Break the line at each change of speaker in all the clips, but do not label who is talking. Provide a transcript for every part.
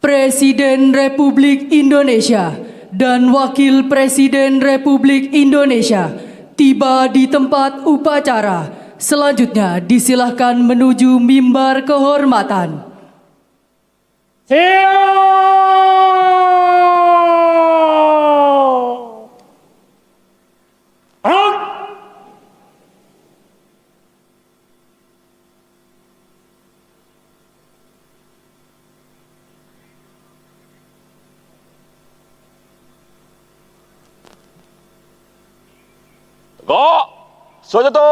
Presiden Republik Indonesia dan Wakil Presiden Republik Indonesia tiba di tempat upacara. Selanjutnya disilahkan menuju mimbar kehormatan.
Tegak, senjata!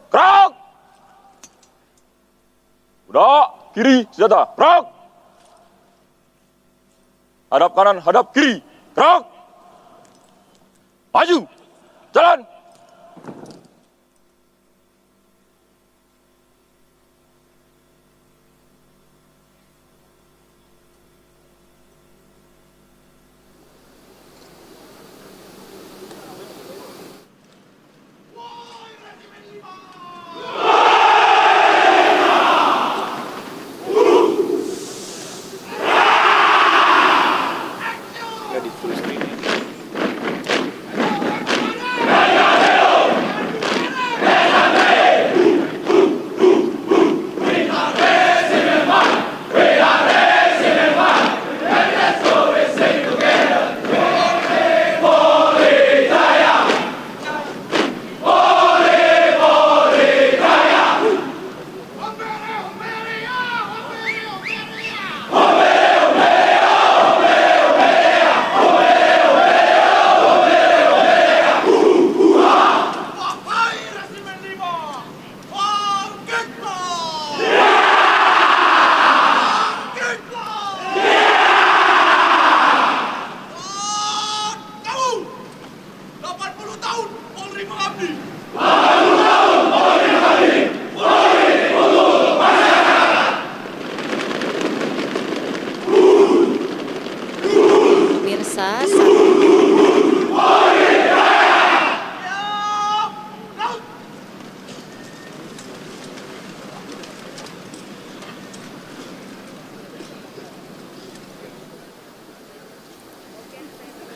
Gerak! Udah, kiri, senjata, gerak! Hadap kanan, hadap kiri, gerak! Maju, jalan!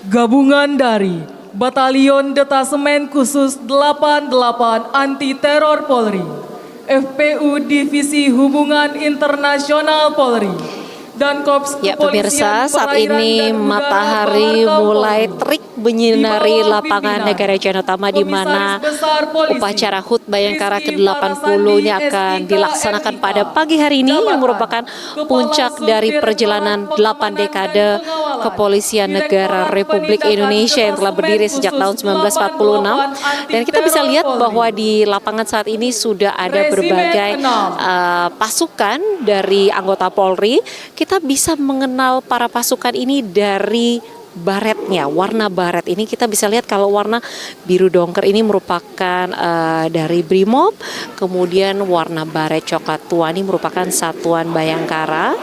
Gabungan dari Batalion Detasemen Khusus 88 Anti Teror Polri, FPU Divisi Hubungan Internasional Polri, dan Korps
Ya
Kepolisian
pemirsa, saat
Perairan
ini
dan Udara
matahari
Korlantas
mulai
Polri.
terik menyinari
Di bawah
lapangan
pimpinan
Negara Jalan Utama di mana
Komisaris Besar Polisi,
upacara HUT Bayangkara
Rizky
ke-80-nya
Parasandi,
akan
SIK,
dilaksanakan
MIK,
pada pagi hari ini yang
Jabatan
merupakan
Kepala
puncak dari
Subdirektorat
perjalanan 8
Pengamanan
dekade
dan Pengawalan,
Kepolisian Negara
Direktorat
Republik
Penindakan
Indonesia yang telah berdiri
Detasemen
sejak tahun
Khusus
1946.
88
Dan kita bisa lihat
Anti-Teror
bahwa
Polri.
di lapangan saat ini sudah ada
Resimen
berbagai
6.
pasukan dari anggota Polri. Kita bisa mengenal para pasukan ini dari baretnya, warna baret ini kita bisa lihat kalau warna biru dongker ini merupakan dari Brimob, kemudian warna baret coklat tua ini merupakan Satuan Bayangkara,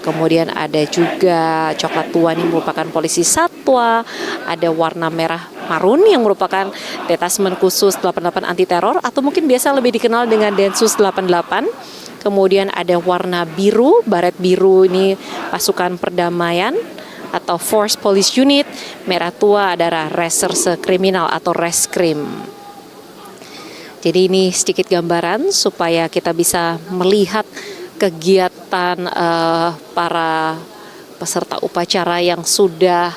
kemudian ada juga coklat tua ini merupakan Polisi Satwa, ada warna merah marun yang merupakan Detasmen Khusus 88 Anti Teror atau mungkin biasa lebih dikenal dengan Densus 88. Kemudian ada warna biru, baret biru ini pasukan perdamaian atau Force Police Unit, merah tua adalah Reserse Kriminal atau Reskrim. Jadi ini sedikit gambaran supaya kita bisa melihat kegiatan para peserta upacara yang sudah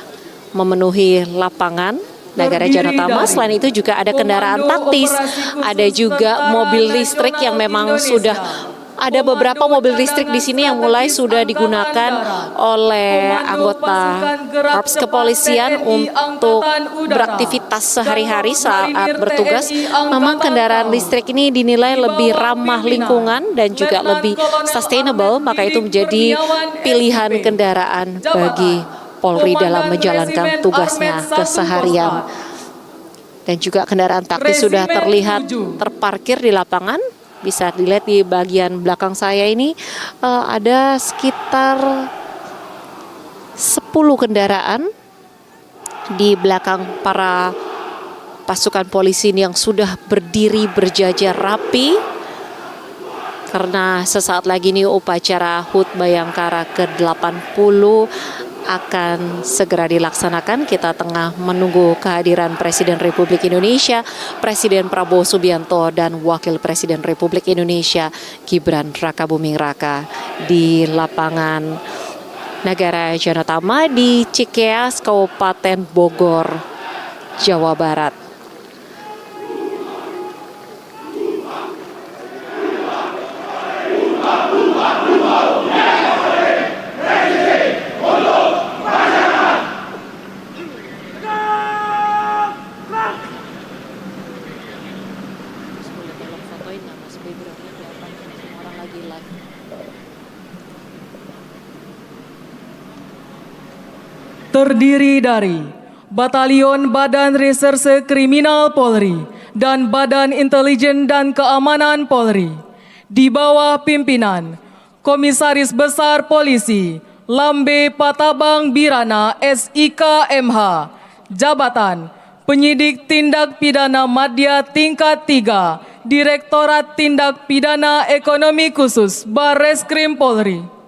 memenuhi lapangan Negara Jalan Utama. Selain itu juga ada kendaraan taktis, ada juga mobil listrik yang memang sudah ada beberapa mobil listrik di sini yang mulai sudah digunakan oleh anggota Korps Kepolisian untuk beraktivitas sehari-hari saat bertugas. Memang kendaraan listrik ini dinilai lebih ramah lingkungan dan juga lebih sustainable, maka itu menjadi pilihan kendaraan bagi Polri dalam menjalankan tugasnya keseharian. Dan juga kendaraan taktis sudah terlihat terparkir di lapangan. Bisa dilihat di bagian belakang saya ini ada sekitar 10 kendaraan di belakang para pasukan polisi yang sudah berdiri berjajar rapi. karena sesaat lagi nih upacara HUT Bayangkara ke-80 akan segera dilaksanakan. Kita tengah menunggu kehadiran Presiden Republik Indonesia, Presiden Prabowo Subianto, dan Wakil Presiden Republik Indonesia Gibran Rakabuming Raka di lapangan Negara Janatama di Cikeas, Kabupaten Bogor, Jawa Barat.
Terdiri dari Batalion Badan Reserse Kriminal Polri dan Badan Intelijen dan Keamanan Polri di bawah pimpinan Komisaris Besar Polisi Lambe Patabang Birana SIK MH, Jabatan Penyidik Tindak Pidana Madya Tingkat 3, Direktorat Tindak Pidana Ekonomi Khusus Barreskrim Polri.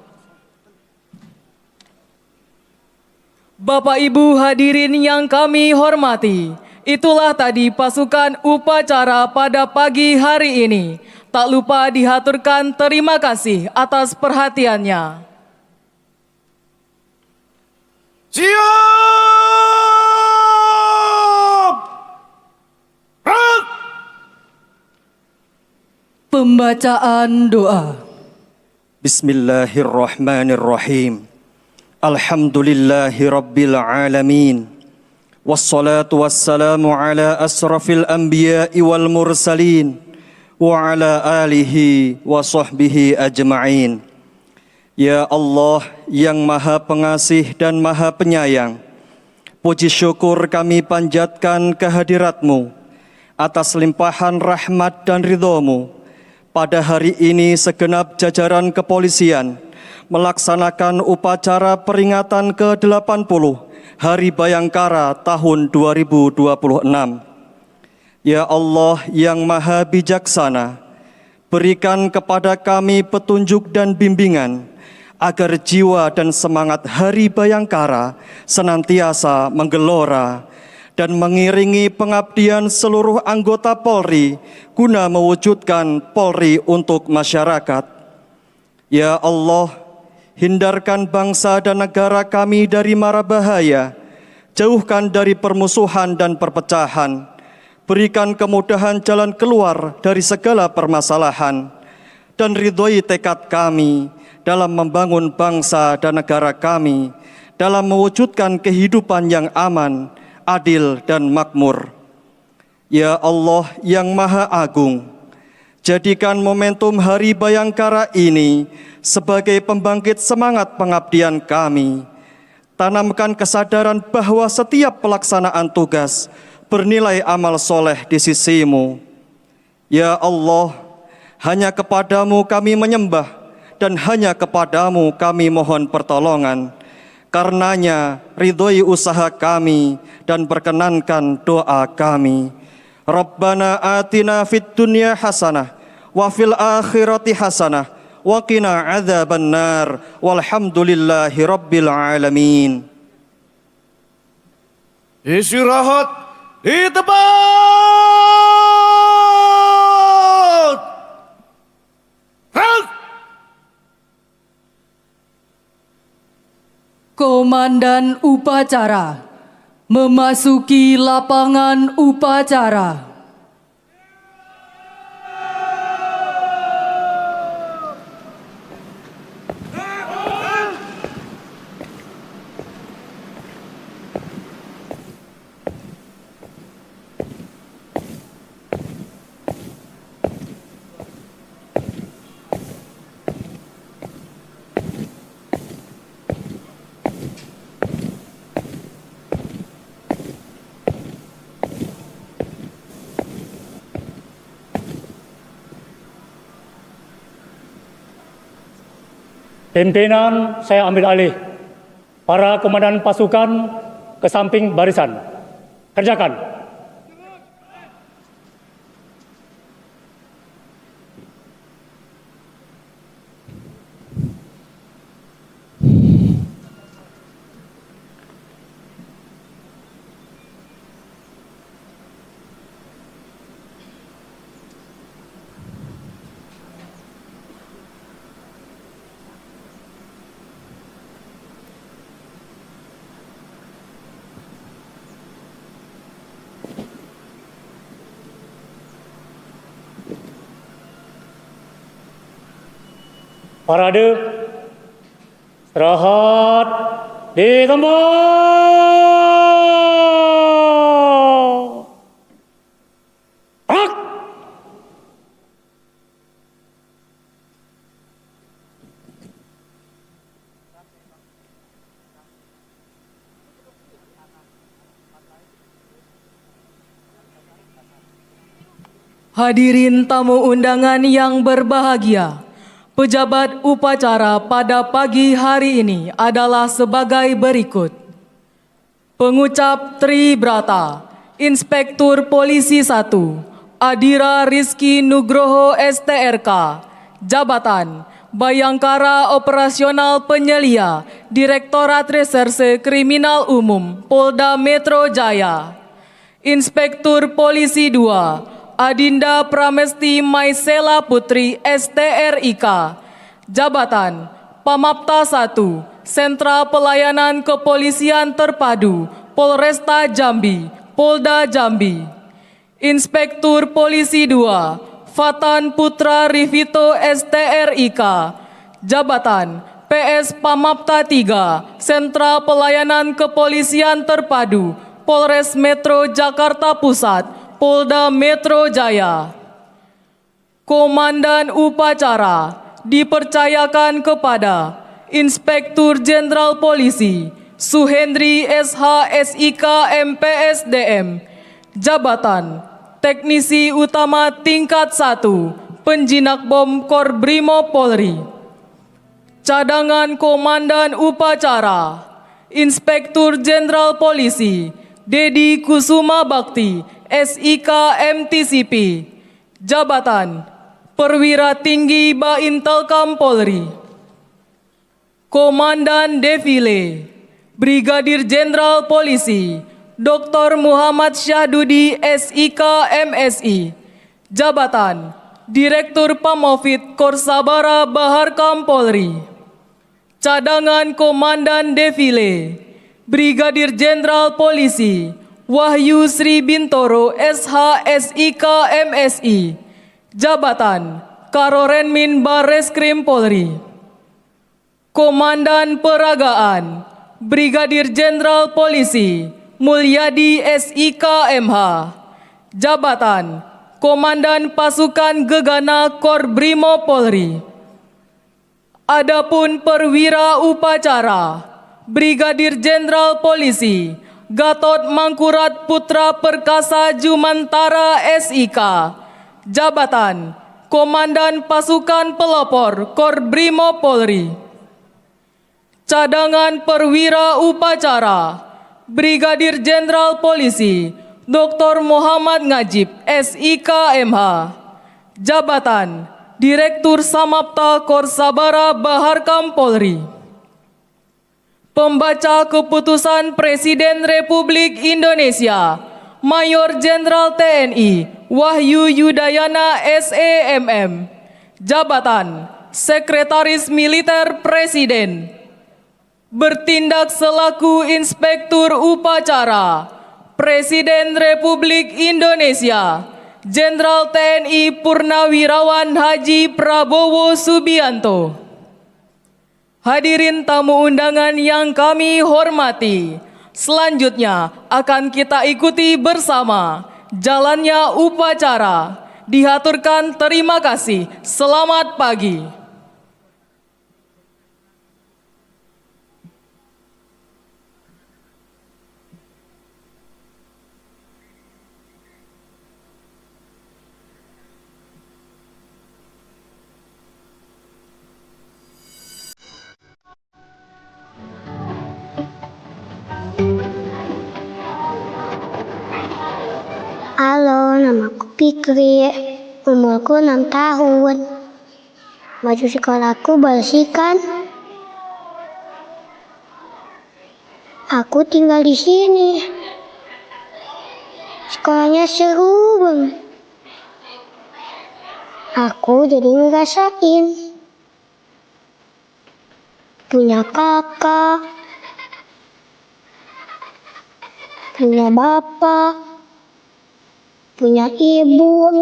Bapak Ibu hadirin yang kami hormati, itulah tadi pasukan upacara pada pagi hari ini. Tak lupa dihaturkan terima kasih atas perhatiannya.
Siap! Gerak!
Pembacaan doa.
Bismillahirrahmanirrahim. Alhamdulillahi rabbil alamin. Wassalatu wassalamu ala asrafil anbiya'i wal mursalin wa ala alihi wa sahbihi ajma'in. Ya Allah yang maha pengasih dan maha penyayang, puji syukur kami panjatkan kehadirat-Mu atas limpahan rahmat dan ridho-Mu. Pada hari ini segenap jajaran kepolisian melaksanakan upacara peringatan ke-80 Hari Bayangkara tahun 2026. Ya Allah yang maha bijaksana, berikan kepada kami petunjuk dan bimbingan, agar jiwa dan semangat Hari Bayangkara senantiasa menggelora dan mengiringi pengabdian seluruh anggota Polri guna mewujudkan Polri untuk masyarakat. Ya Allah, hindarkan bangsa dan negara kami dari mara bahaya, jauhkan dari permusuhan dan perpecahan, berikan kemudahan jalan keluar dari segala permasalahan, dan ridhoi tekad kami dalam membangun bangsa dan negara kami, dalam mewujudkan kehidupan yang aman, adil, dan makmur. Ya Allah yang Maha Agung, jadikan momentum Hari Bayangkara ini sebagai pembangkit semangat pengabdian kami. Tanamkan kesadaran bahwa setiap pelaksanaan tugas bernilai amal soleh di sisi-Mu. Ya Allah, hanya kepada-Mu kami menyembah dan hanya kepada-Mu kami mohon pertolongan. Karenanya, ridhoi usaha kami dan perkenankan doa kami. Rabbana atina fid dunya hasanah wa fil akhirati hasanah wa qina adzabannar walhamdulillahi rabbil alamin.
Istirahat di tempat. Gerak!
Komandan upacara memasuki lapangan upacara.
Pimpinan saya ambil alih. Para komandan pasukan ke samping barisan. Kerjakan. Parade istirahat di tempat. Gerak.
Hadirin tamu undangan yang berbahagia, pejabat upacara pada pagi hari ini adalah sebagai berikut. Pengucap Tribrata, Inspektur Polisi 1, Adira Rizky Nugroho STRK, Jabatan Bayangkara Operasional Penyelia, Direktorat Reserse Kriminal Umum, Polda Metro Jaya. Inspektur Polisi 2, Adinda Pramesti Maisela Putri STRIK, Jabatan Pamapta 1, Sentra Pelayanan Kepolisian Terpadu, Polresta Jambi, Polda Jambi. Inspektur Polisi 2, Fatan Putra Rivito STRIK, Jabatan PS Pamapta 3, Sentra Pelayanan Kepolisian Terpadu, Polres Metro Jakarta Pusat, Polda Metro Jaya. Komandan upacara dipercayakan kepada Inspektur Jenderal Polisi Suhendri SH SIK MPSDM, Jabatan Teknisi Utama Tingkat 1, Penjinak Bom Korbrimo Polri. Cadangan Komandan upacara Inspektur Jenderal Polisi Dedi Kusuma Bakti SIK MTCP, Jabatan Perwira Tinggi Baintelkam Polri. Komandan Defile Brigadir Jenderal Polisi Dr. Muhammad Syahdudi SIK MSI, Jabatan Direktur Pamofit Korsabara Baharkam Polri. Cadangan Komandan Defile Brigadir Jenderal Polisi Wahyu Sri Bintoro SH SIK MSI, Jabatan Karorenmin Barreskrim Polri. Komandan Peragaan Brigadir Jenderal Polisi Mulyadi SIK MH, Jabatan Komandan Pasukan Gegana Korbrimo Polri. Adapun perwira upacara Brigadir Jenderal Polisi Gatot Mangkurat Putra Perkasa Jumantara SIK, Jabatan Komandan Pasukan Pelopor Korbrimo Polri. Cadangan perwira upacara Brigadir Jenderal Polisi Dr. Muhammad Ngajib SIK MH, Jabatan Direktur Samapta Korsabara Baharkam Polri. Pembaca Keputusan Presiden Republik Indonesia Mayor Jenderal TNI Wahyu Yudayana SEMM, Jabatan Sekretaris Militer Presiden. Bertindak selaku Inspektur Upacara Presiden Republik Indonesia Jenderal TNI Purnawirawan Haji Prabowo Subianto. Hadirin tamu undangan yang kami hormati, selanjutnya akan kita ikuti bersama jalannya upacara. Dihaturkan terima kasih. Selamat pagi.
Halo, namaku Fikri, umurku 6 tahun. Baju sekolahku bersihkan. Aku tinggal di sini. Sekolahnya seru banget. Aku jadi ngerasain punya kakak, punya bapak, punya ibu,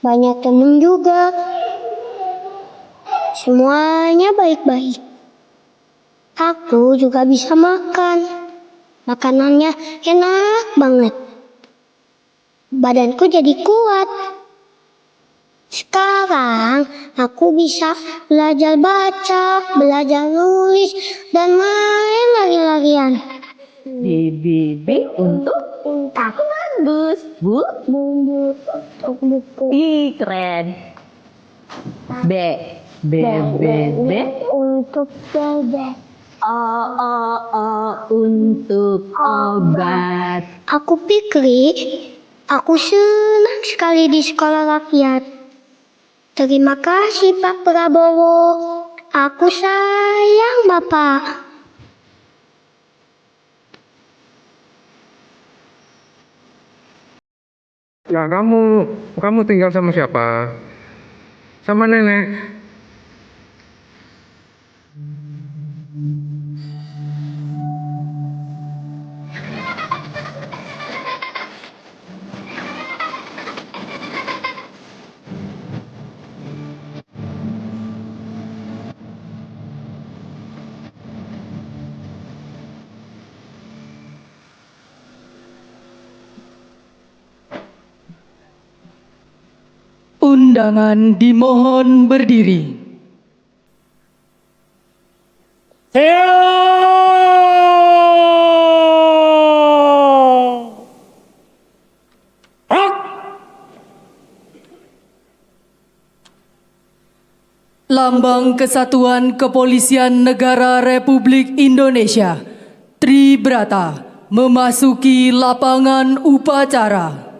banyak temen juga. Semuanya baik-baik. Aku juga bisa makan. Makanannya enak banget. Badanku jadi kuat. Sekarang aku bisa belajar baca, belajar nulis, dan main lari-larian.
B untuk aku bagus, Bu.
Bumbu untuk buku.
Ih, keren. B. B
Untuk bebek.
O untuk obat.
Aku Fikri. Aku senang sekali di sekolah rakyat. Terima kasih Pak Prabowo. Aku sayang Bapak.
Ya kamu tinggal sama siapa? Sama nenek.
Undangan dimohon berdiri. Lambang Kesatuan Kepolisian Negara Republik Indonesia, Tribrata, memasuki lapangan upacara.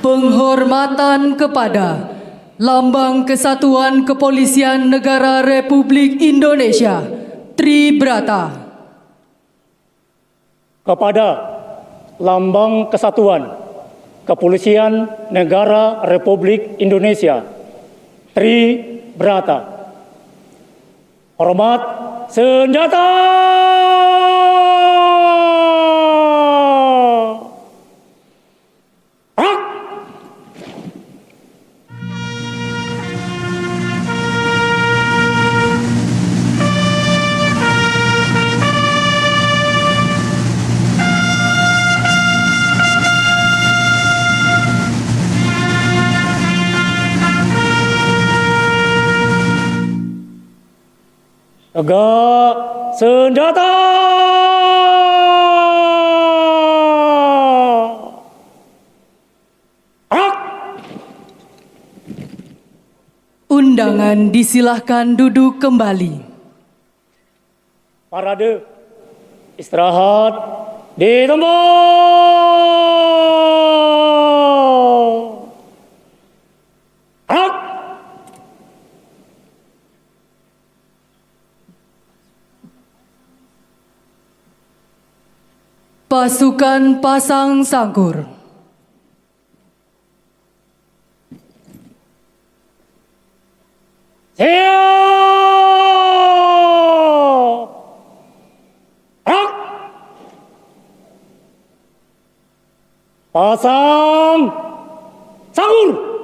Penghormatan kepada Lambang Kesatuan Kepolisian Negara Republik Indonesia, Tribrata.
Kepada Lambang Kesatuan Kepolisian Negara Republik Indonesia, Tribrata. Hormat senjata! Tegak senjata!
Undangan disilahkan duduk kembali.
Parade istirahat di tempat.
Pasukan pasang sangkur.
Siap! Pasang sangkur.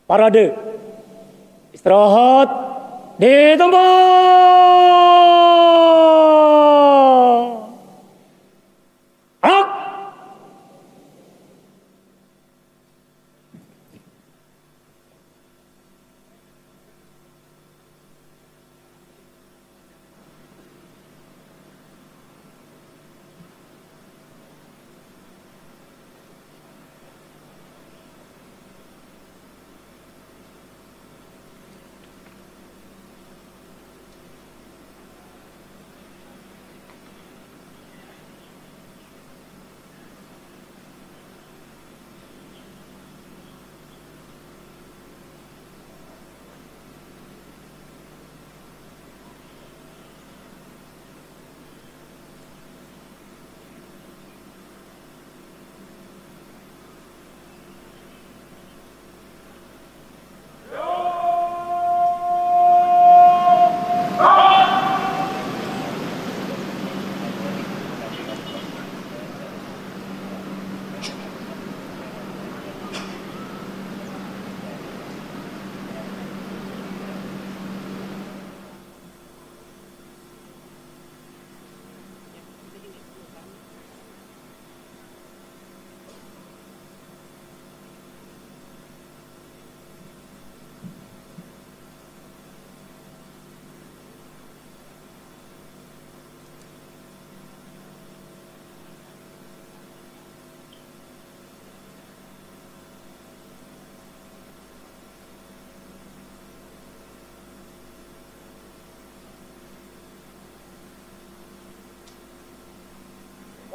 Parade. Istirahat di tempat.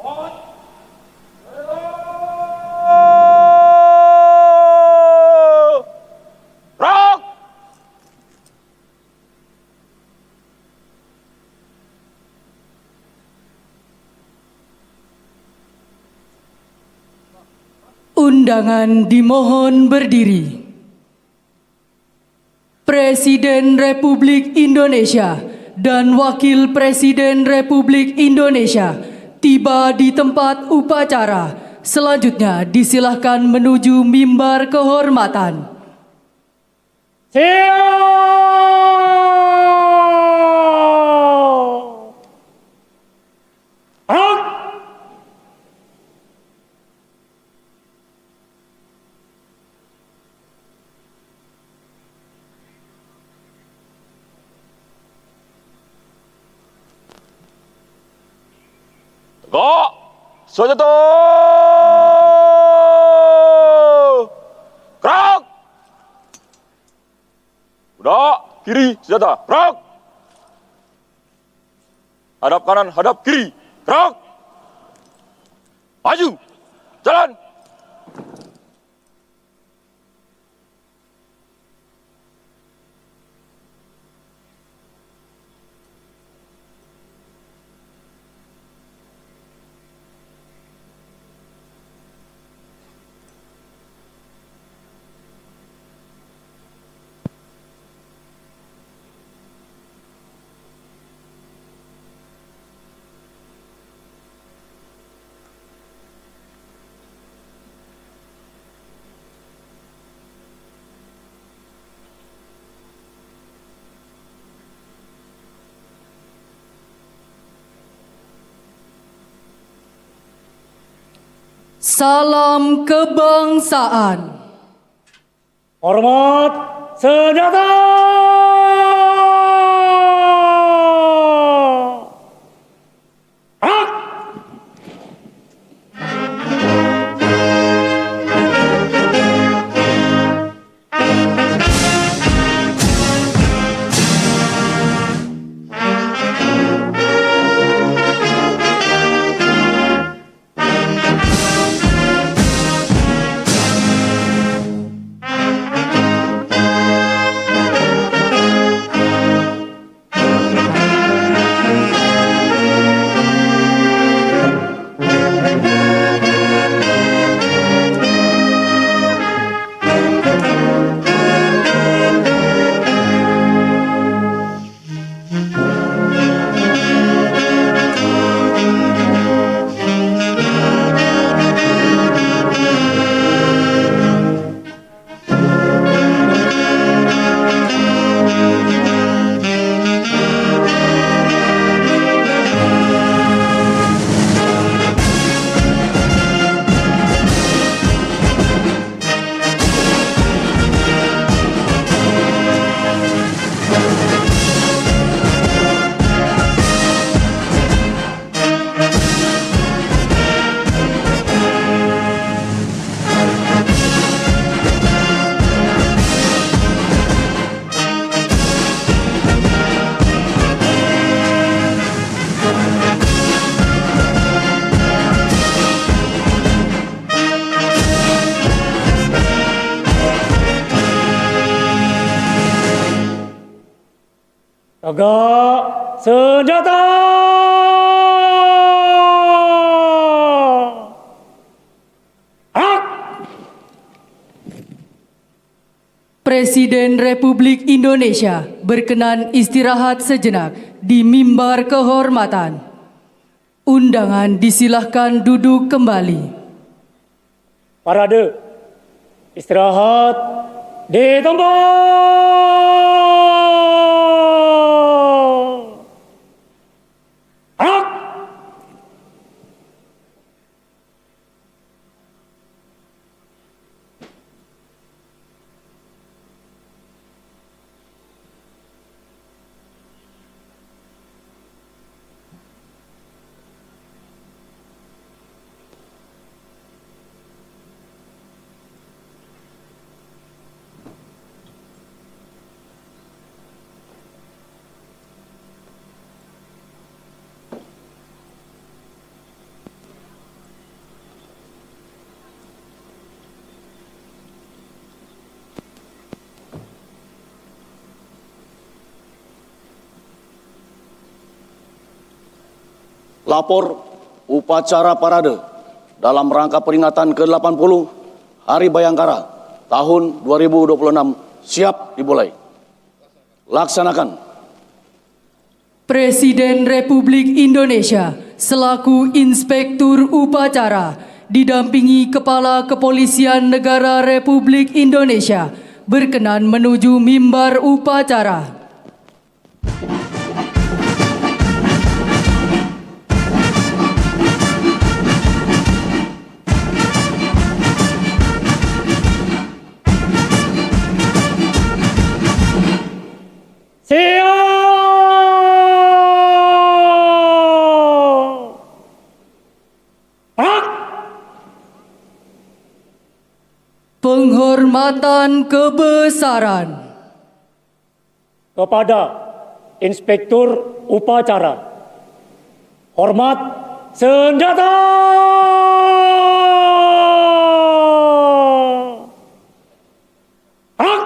Gerak.
Gerak.
Undangan dimohon berdiri. Presiden Republik Indonesia dan Wakil Presiden Republik Indonesia tiba di tempat upacara. Selanjutnya disilahkan menuju mimbar kehormatan.
Siap. Gerak.
Tegak. Senjata. Gerak. Budak, kiri, senjata. Gerak. Hadap kanan, hadap kiri. Gerak. Maju. Jalan.
Salam kebangsaan.
Hormat senjata. Gerak. Tegak senjata. Gerak.
Presiden Republik Indonesia berkenan istirahat sejenak di mimbar kehormatan. Undangan disilahkan duduk kembali.
Parade. Istirahat di tempat. Gerak.
Lapor upacara parade dalam rangka peringatan ke-80 Hari Bayangkara tahun 2026 siap dimulai. Laksanakan.
Presiden Republik Indonesia selaku Inspektur Upacara didampingi Kepala Kepolisian Negara Republik Indonesia berkenan menuju mimbar upacara. Penghormatan kebesaran
kepada Inspektur Upacara. Hormat senjata. Gerak.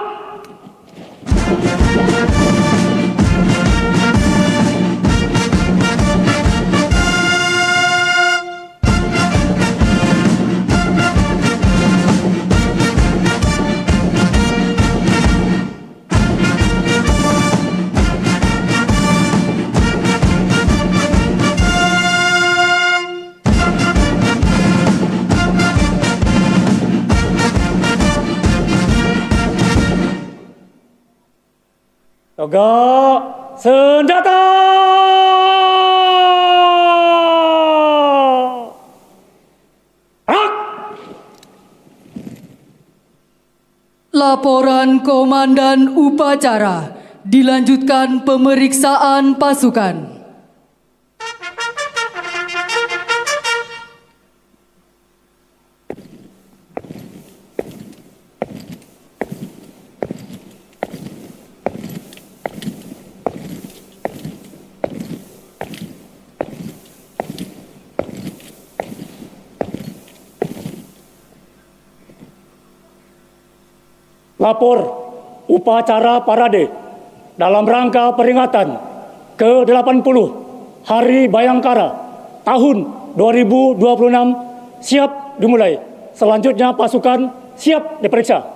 Tegak senjata. Gerak.
Laporan Komandan Upacara, dilanjutkan pemeriksaan pasukan.
Lapor upacara parade dalam rangka peringatan ke-80 Hari Bayangkara tahun 2026 siap dimulai. Selanjutnya pasukan siap diperiksa.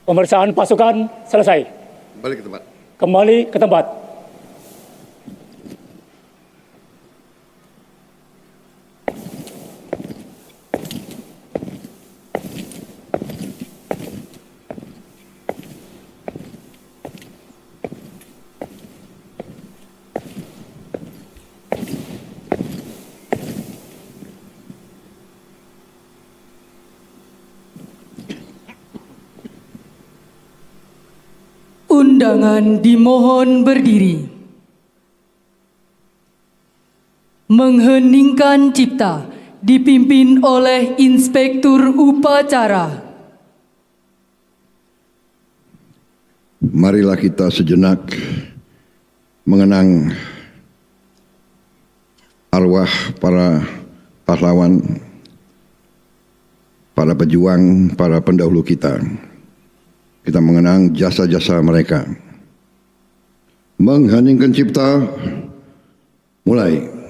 Pemeriksaan pasukan selesai.
Kembali ke tempat.
Kembali ke tempat.
Undangan dimohon berdiri. Mengheningkan cipta dipimpin oleh Inspektur Upacara.
Marilah kita sejenak mengenang arwah para pahlawan, para pejuang, para pendahulu kita. Kita mengenang jasa-jasa mereka. Mengheningkan cipta, mulai.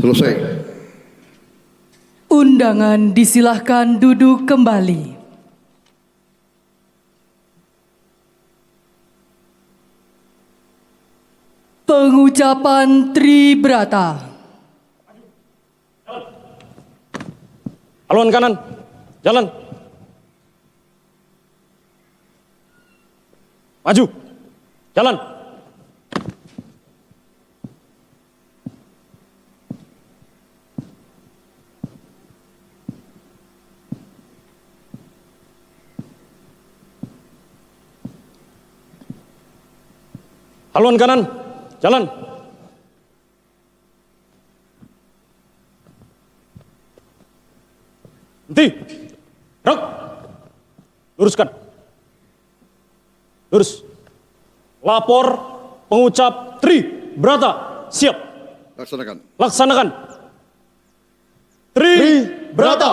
Selesai.
Undangan disilahkan duduk kembali. Pengucapan Tribrata.
Haluan kanan, jalan. Maju, jalan. Haluan kanan, jalan. Henti. Gerak. Luruskan. Lurus. Lapor pengucap Tribrata. Siap.
Laksanakan.
Laksanakan. Tribrata.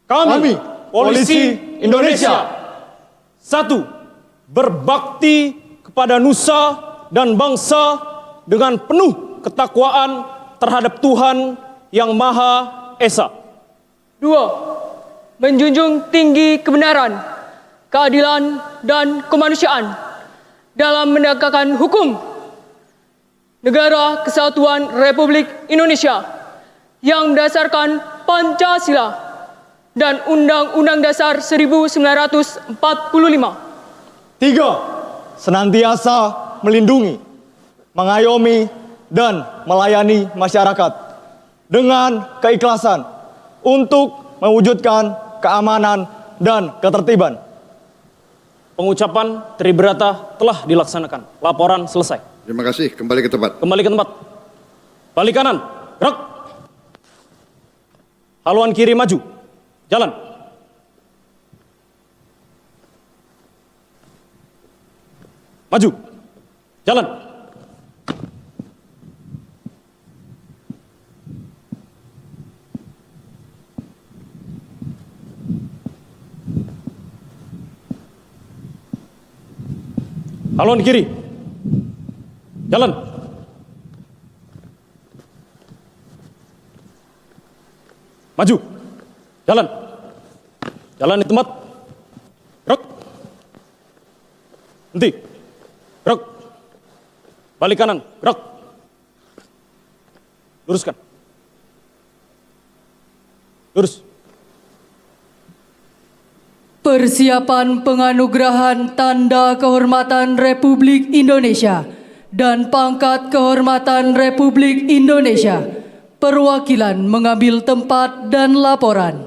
Kami, Polisi Indonesia. 1. Berbakti kepada nusa dan bangsa dengan penuh ketakwaan terhadap Tuhan Yang Maha Esa.
2. Menjunjung tinggi kebenaran, keadilan, dan kemanusiaan dalam menegakkan hukum Negara Kesatuan Republik Indonesia yang berdasarkan Pancasila dan Undang-Undang Dasar 1945.
3. Senantiasa melindungi, mengayomi, dan melayani masyarakat dengan keikhlasan untuk mewujudkan keamanan dan ketertiban.
Pengucapan Tribrata telah dilaksanakan. Laporan selesai.
Terima kasih. Kembali ke tempat.
Kembali ke tempat. Balik kanan. Gerak. Haluan kiri maju. Jalan. Maju. Jalan. Haluan kiri. Jalan. Maju. Jalan. Jalan di tempat. Gerak. Henti. Gerak. Balik kanan. Gerak. Luruskan. Lurus.
Persiapan penganugerahan Tanda Kehormatan Republik Indonesia dan Pangkat Kehormatan Republik Indonesia. Perwakilan mengambil tempat dan laporan.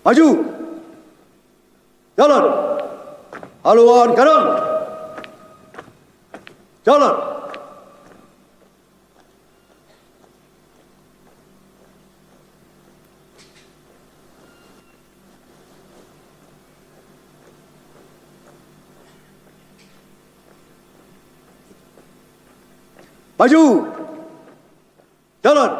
Maju. Jalan. Haluan kanan. Jalan. Maju. Jalan.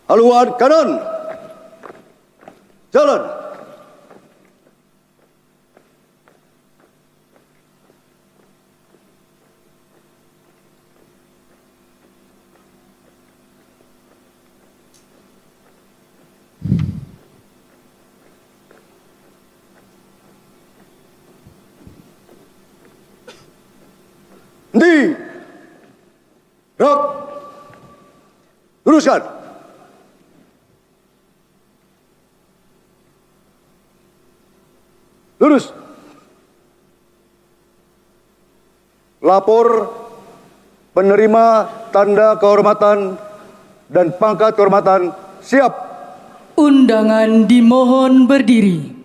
Haluan kanan. Jalan. Henti. Gerak. Luruskan. Lurus. Lapor penerima tanda kehormatan dan pangkat kehormatan siap.
Undangan dimohon berdiri.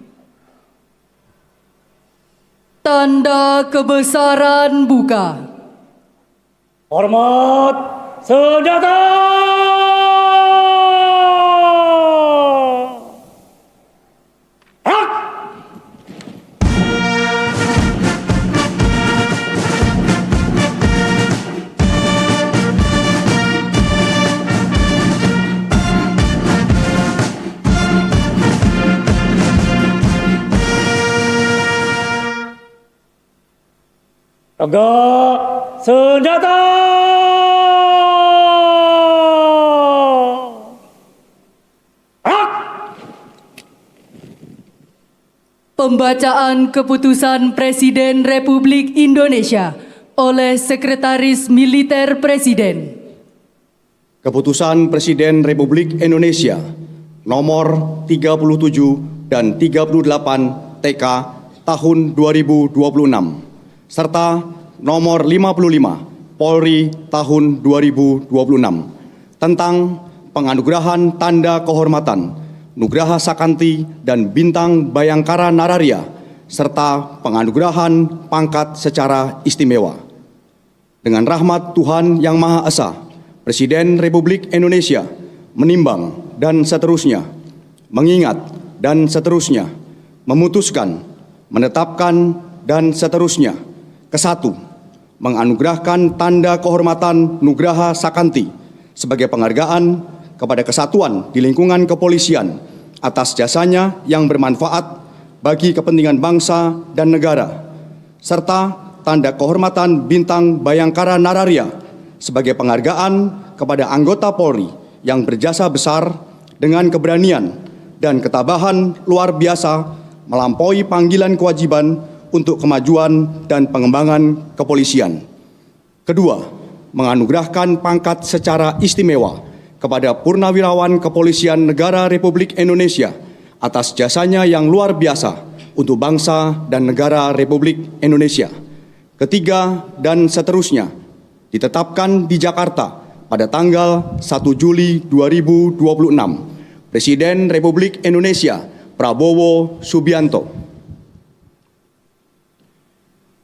Tanda kebesaran buka.
Hormat senjata. Tegak senjata.
Pembacaan keputusan Presiden Republik Indonesia oleh Sekretaris Militer Presiden.
Keputusan Presiden Republik Indonesia nomor 37 dan 38 TK tahun 2026 serta nomor 55 Polri tahun 2026 tentang penganugerahan tanda kehormatan Nugraha Sakanti dan Bintang Bayangkara Nararia serta penganugerahan pangkat secara istimewa. Dengan rahmat Tuhan Yang Maha Esa, Presiden Republik Indonesia menimbang dan seterusnya, mengingat dan seterusnya, memutuskan, menetapkan dan seterusnya. Kesatu, menganugerahkan tanda kehormatan Nugraha Sakanti sebagai penghargaan kepada kesatuan di lingkungan kepolisian atas jasanya yang bermanfaat bagi kepentingan bangsa dan negara, serta tanda kehormatan Bintang Bayangkara Nararia sebagai penghargaan kepada anggota Polri yang berjasa besar dengan keberanian dan ketabahan luar biasa melampaui panggilan kewajiban untuk kemajuan dan pengembangan kepolisian. Kedua, menganugerahkan pangkat secara istimewa kepada Purnawirawan Kepolisian Negara Republik Indonesia atas jasanya yang luar biasa untuk bangsa dan negara Republik Indonesia. Ketiga, dan seterusnya, ditetapkan di Jakarta pada tanggal 1 Juli 2026. Presiden Republik Indonesia Prabowo Subianto.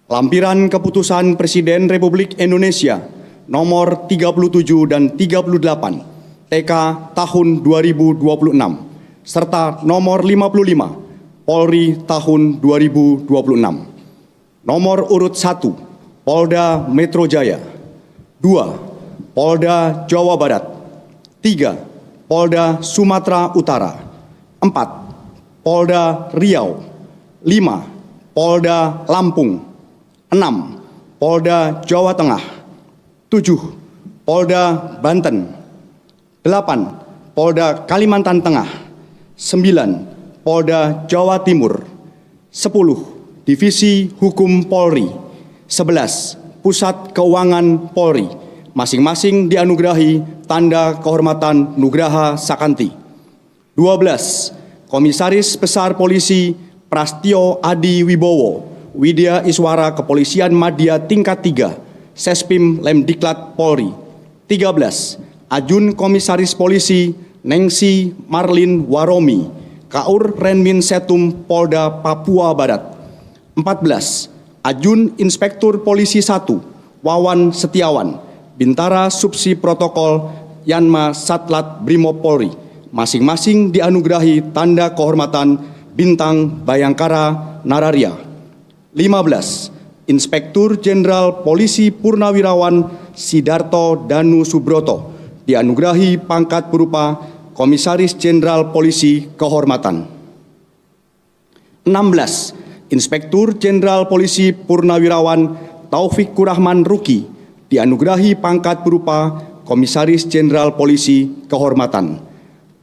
Lampiran Keputusan Presiden Republik Indonesia nomor 37 dan 38 TK tahun 2026 serta nomor 55 Polri tahun 2026. Nomor urut 1 Polda Metro Jaya, 2 Polda Jawa Barat, 3 Polda Sumatera Utara, 4 Polda Riau, 5 Polda Lampung, 6 Polda Jawa Tengah, 7 Polda Banten, 8 Polda Kalimantan Tengah, 9 Polda Jawa Timur, 10 Divisi Hukum Polri, 11 Pusat Keuangan Polri, masing-masing dianugerahi Tanda Kehormatan Nugraha Sakanti. 12 Komisaris Besar Polisi Prastio Adi Wibowo, Widya Iswara Kepolisian Madya Tingkat 3, Sespim Lemdiklat Polri. 13 Ajun Komisaris Polisi Nengsi Marlin Waromi, Kaur Renmin Setum Polda Papua Barat. 14 Ajun Inspektur Polisi 1 Wawan Setiawan, Bintara Subsi Protokol Yanma Satlat Brimob Polri, masing-masing dianugerahi Tanda Kehormatan Bintang Bayangkara Nararia. 15 Inspektur Jenderal Polisi Purnawirawan Sidarto Danu Subroto, dianugerahi pangkat berupa Komisaris Jenderal Polisi Kehormatan. 16 Inspektur Jenderal Polisi Purnawirawan Taufik Kurahman Ruki, dianugerahi pangkat berupa Komisaris Jenderal Polisi Kehormatan.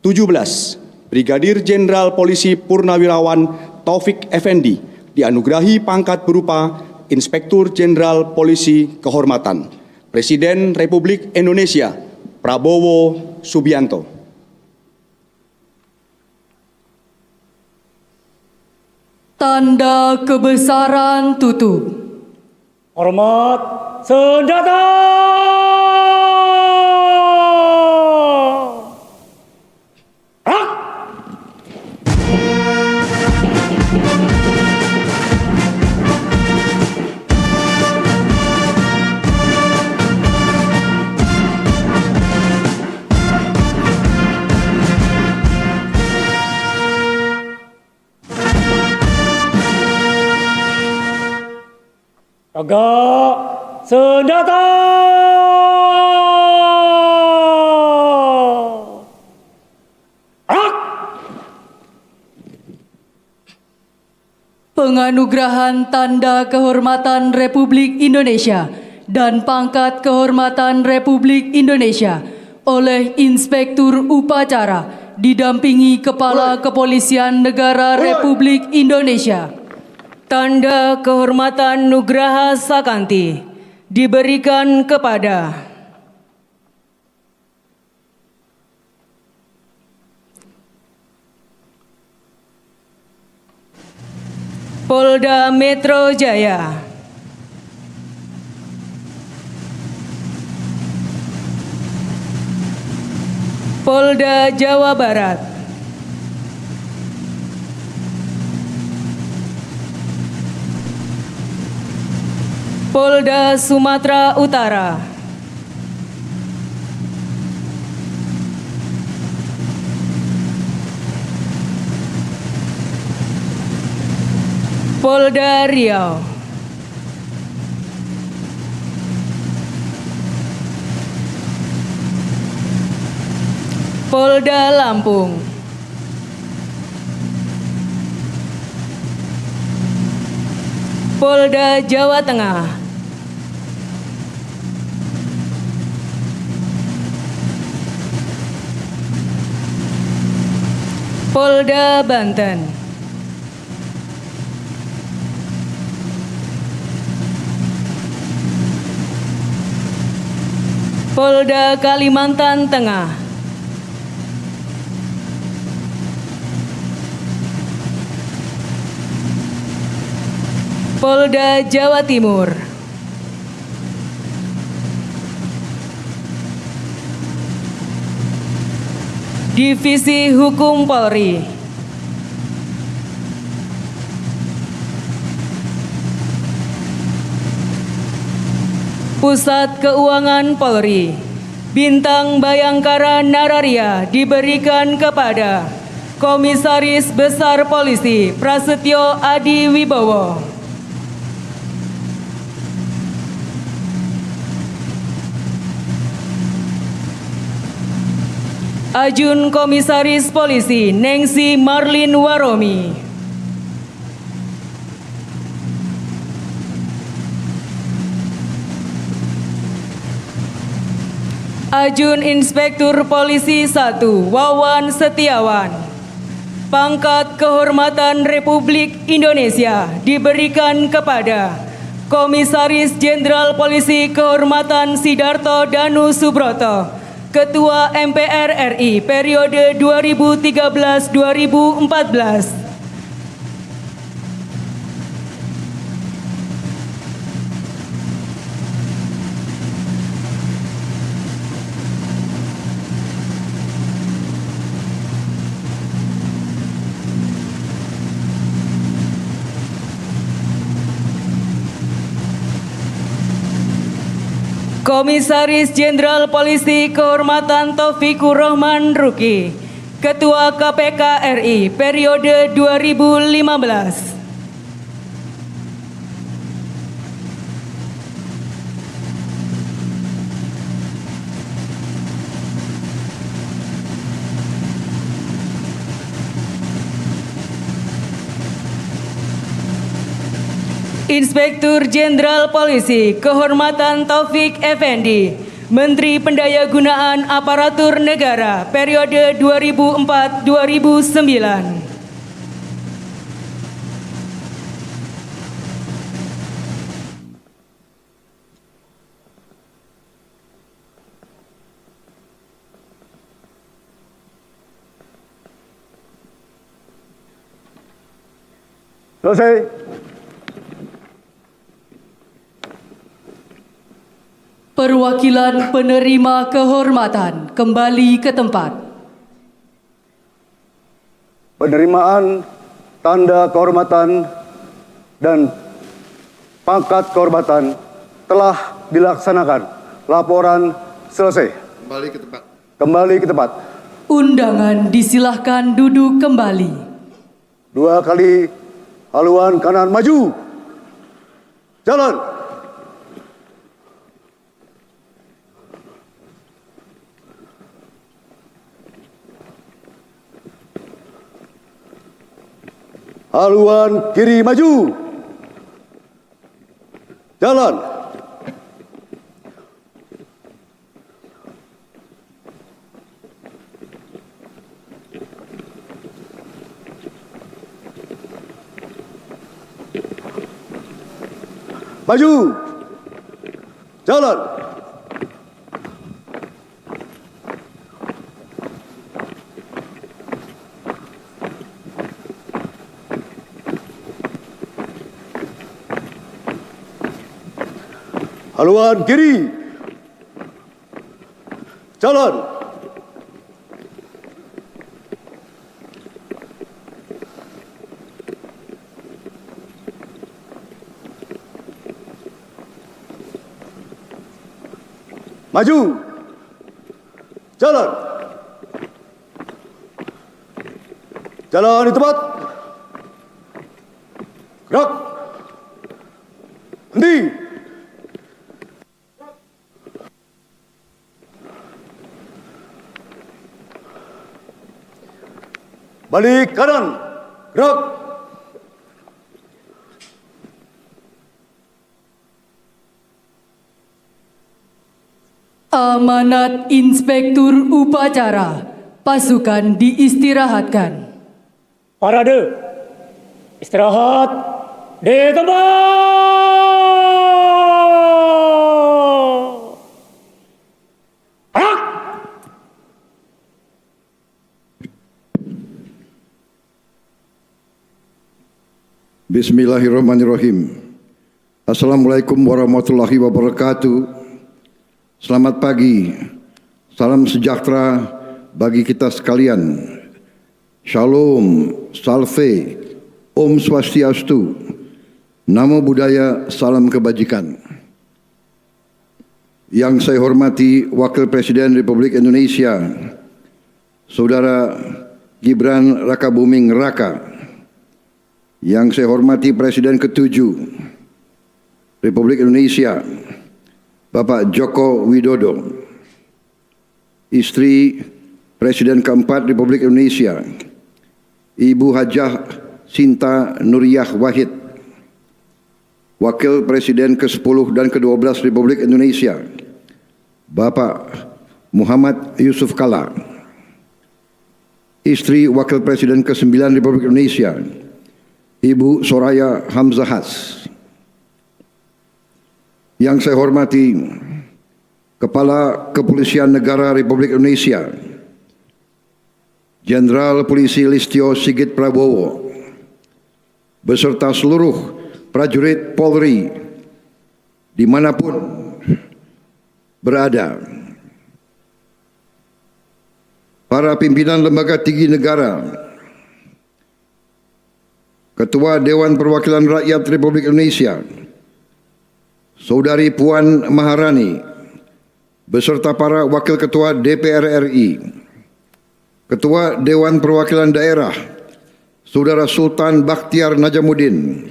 17 Brigadir Jenderal Polisi Purnawirawan Taufik Effendi, dianugerahi pangkat berupa Inspektur Jenderal Polisi Kehormatan. Presiden Republik Indonesia Prabowo Subianto.
Tanda kebesaran tutup.
Hormat senjata. Tegak senjata.
Penganugerahan Tanda Kehormatan Republik Indonesia dan Pangkat Kehormatan Republik Indonesia oleh Inspektur Upacara didampingi Kepala Kepolisian Negara Republik Indonesia. Tanda Kehormatan Nugraha Sakanti diberikan kepada Polda Metro Jaya, Polda Jawa Barat, Polda Sumatera Utara, Polda Riau, Polda Lampung, Polda Jawa Tengah, Polda Banten, Polda Kalimantan Tengah, Polda Jawa Timur. Divisi Hukum Polri. Pusat Keuangan Polri. Bintang Bayangkara Nararia diberikan kepada Komisaris Besar Polisi Prasetyo Adi Wibowo. Ajun Komisaris Polisi Nengsi Marlin Waromi. Ajun Inspektur Polisi 1 Wawan Setiawan. Pangkat Kehormatan Republik Indonesia diberikan kepada Komisaris Jenderal Polisi Kehormatan Sidarto Danu Subroto, Ketua MPR RI periode 2013-2014. Komisaris Jenderal Polisi Kehormatan Taufikur Rahman Ruki, Ketua KPK RI periode 2015. Inspektur Jenderal Polisi Kehormatan Taufik Effendi, Menteri Pendayagunaan Aparatur Negara periode 2004-2009.
Selesai.
Perwakilan penerima kehormatan kembali ke tempat.
Penerimaan tanda kehormatan dan pangkat kehormatan telah dilaksanakan. Laporan selesai.
Kembali ke tempat.
Kembali ke tempat.
Undangan disilahkan duduk kembali.
2 kali haluan kanan maju. Jalan. Haluan kiri maju. Jalan. Maju. Jalan. Haluan kiri. Jalan. Maju. Jalan. Jalan di tempat. Gerak. Henti. Balik kanan. Gerak.
Amanat Inspektur Upacara. Pasukan diistirahatkan.
Parade. Istirahat di tempat. Anak.
Bismillahirrahmanirrahim. Assalamualaikum warahmatullahi wabarakatuh. Selamat pagi. Salam sejahtera bagi kita sekalian. Shalom, salve, Om Swastiastu, Namo Buddhaya, salam kebajikan. Yang saya hormati Wakil Presiden Republik Indonesia, Saudara Gibran Rakabuming Raka. Yang saya hormati Presiden ke-7 Republik Indonesia, Bapak Joko Widodo. Istri Presiden ke-4 Republik Indonesia, Ibu Hajah Sinta Nuriyah Wahid. Wakil Presiden ke-10 dan ke-12 Republik Indonesia, Bapak Muhammad Yusuf Kalla. Istri Wakil Presiden ke-9 Republik Indonesia, Ibu Soraya Hamzahas. Yang saya hormati Kepala Kepolisian Negara Republik Indonesia, Jenderal Polisi Listio Sigit Prabowo, beserta seluruh prajurit Polri dimanapun berada, para pimpinan lembaga tinggi negara, Ketua Dewan Perwakilan Rakyat Republik Indonesia, Saudari Puan Maharani, beserta para Wakil Ketua DPR RI, Ketua Dewan Perwakilan Daerah, Saudara Sultan Bakhtiar Najamuddin,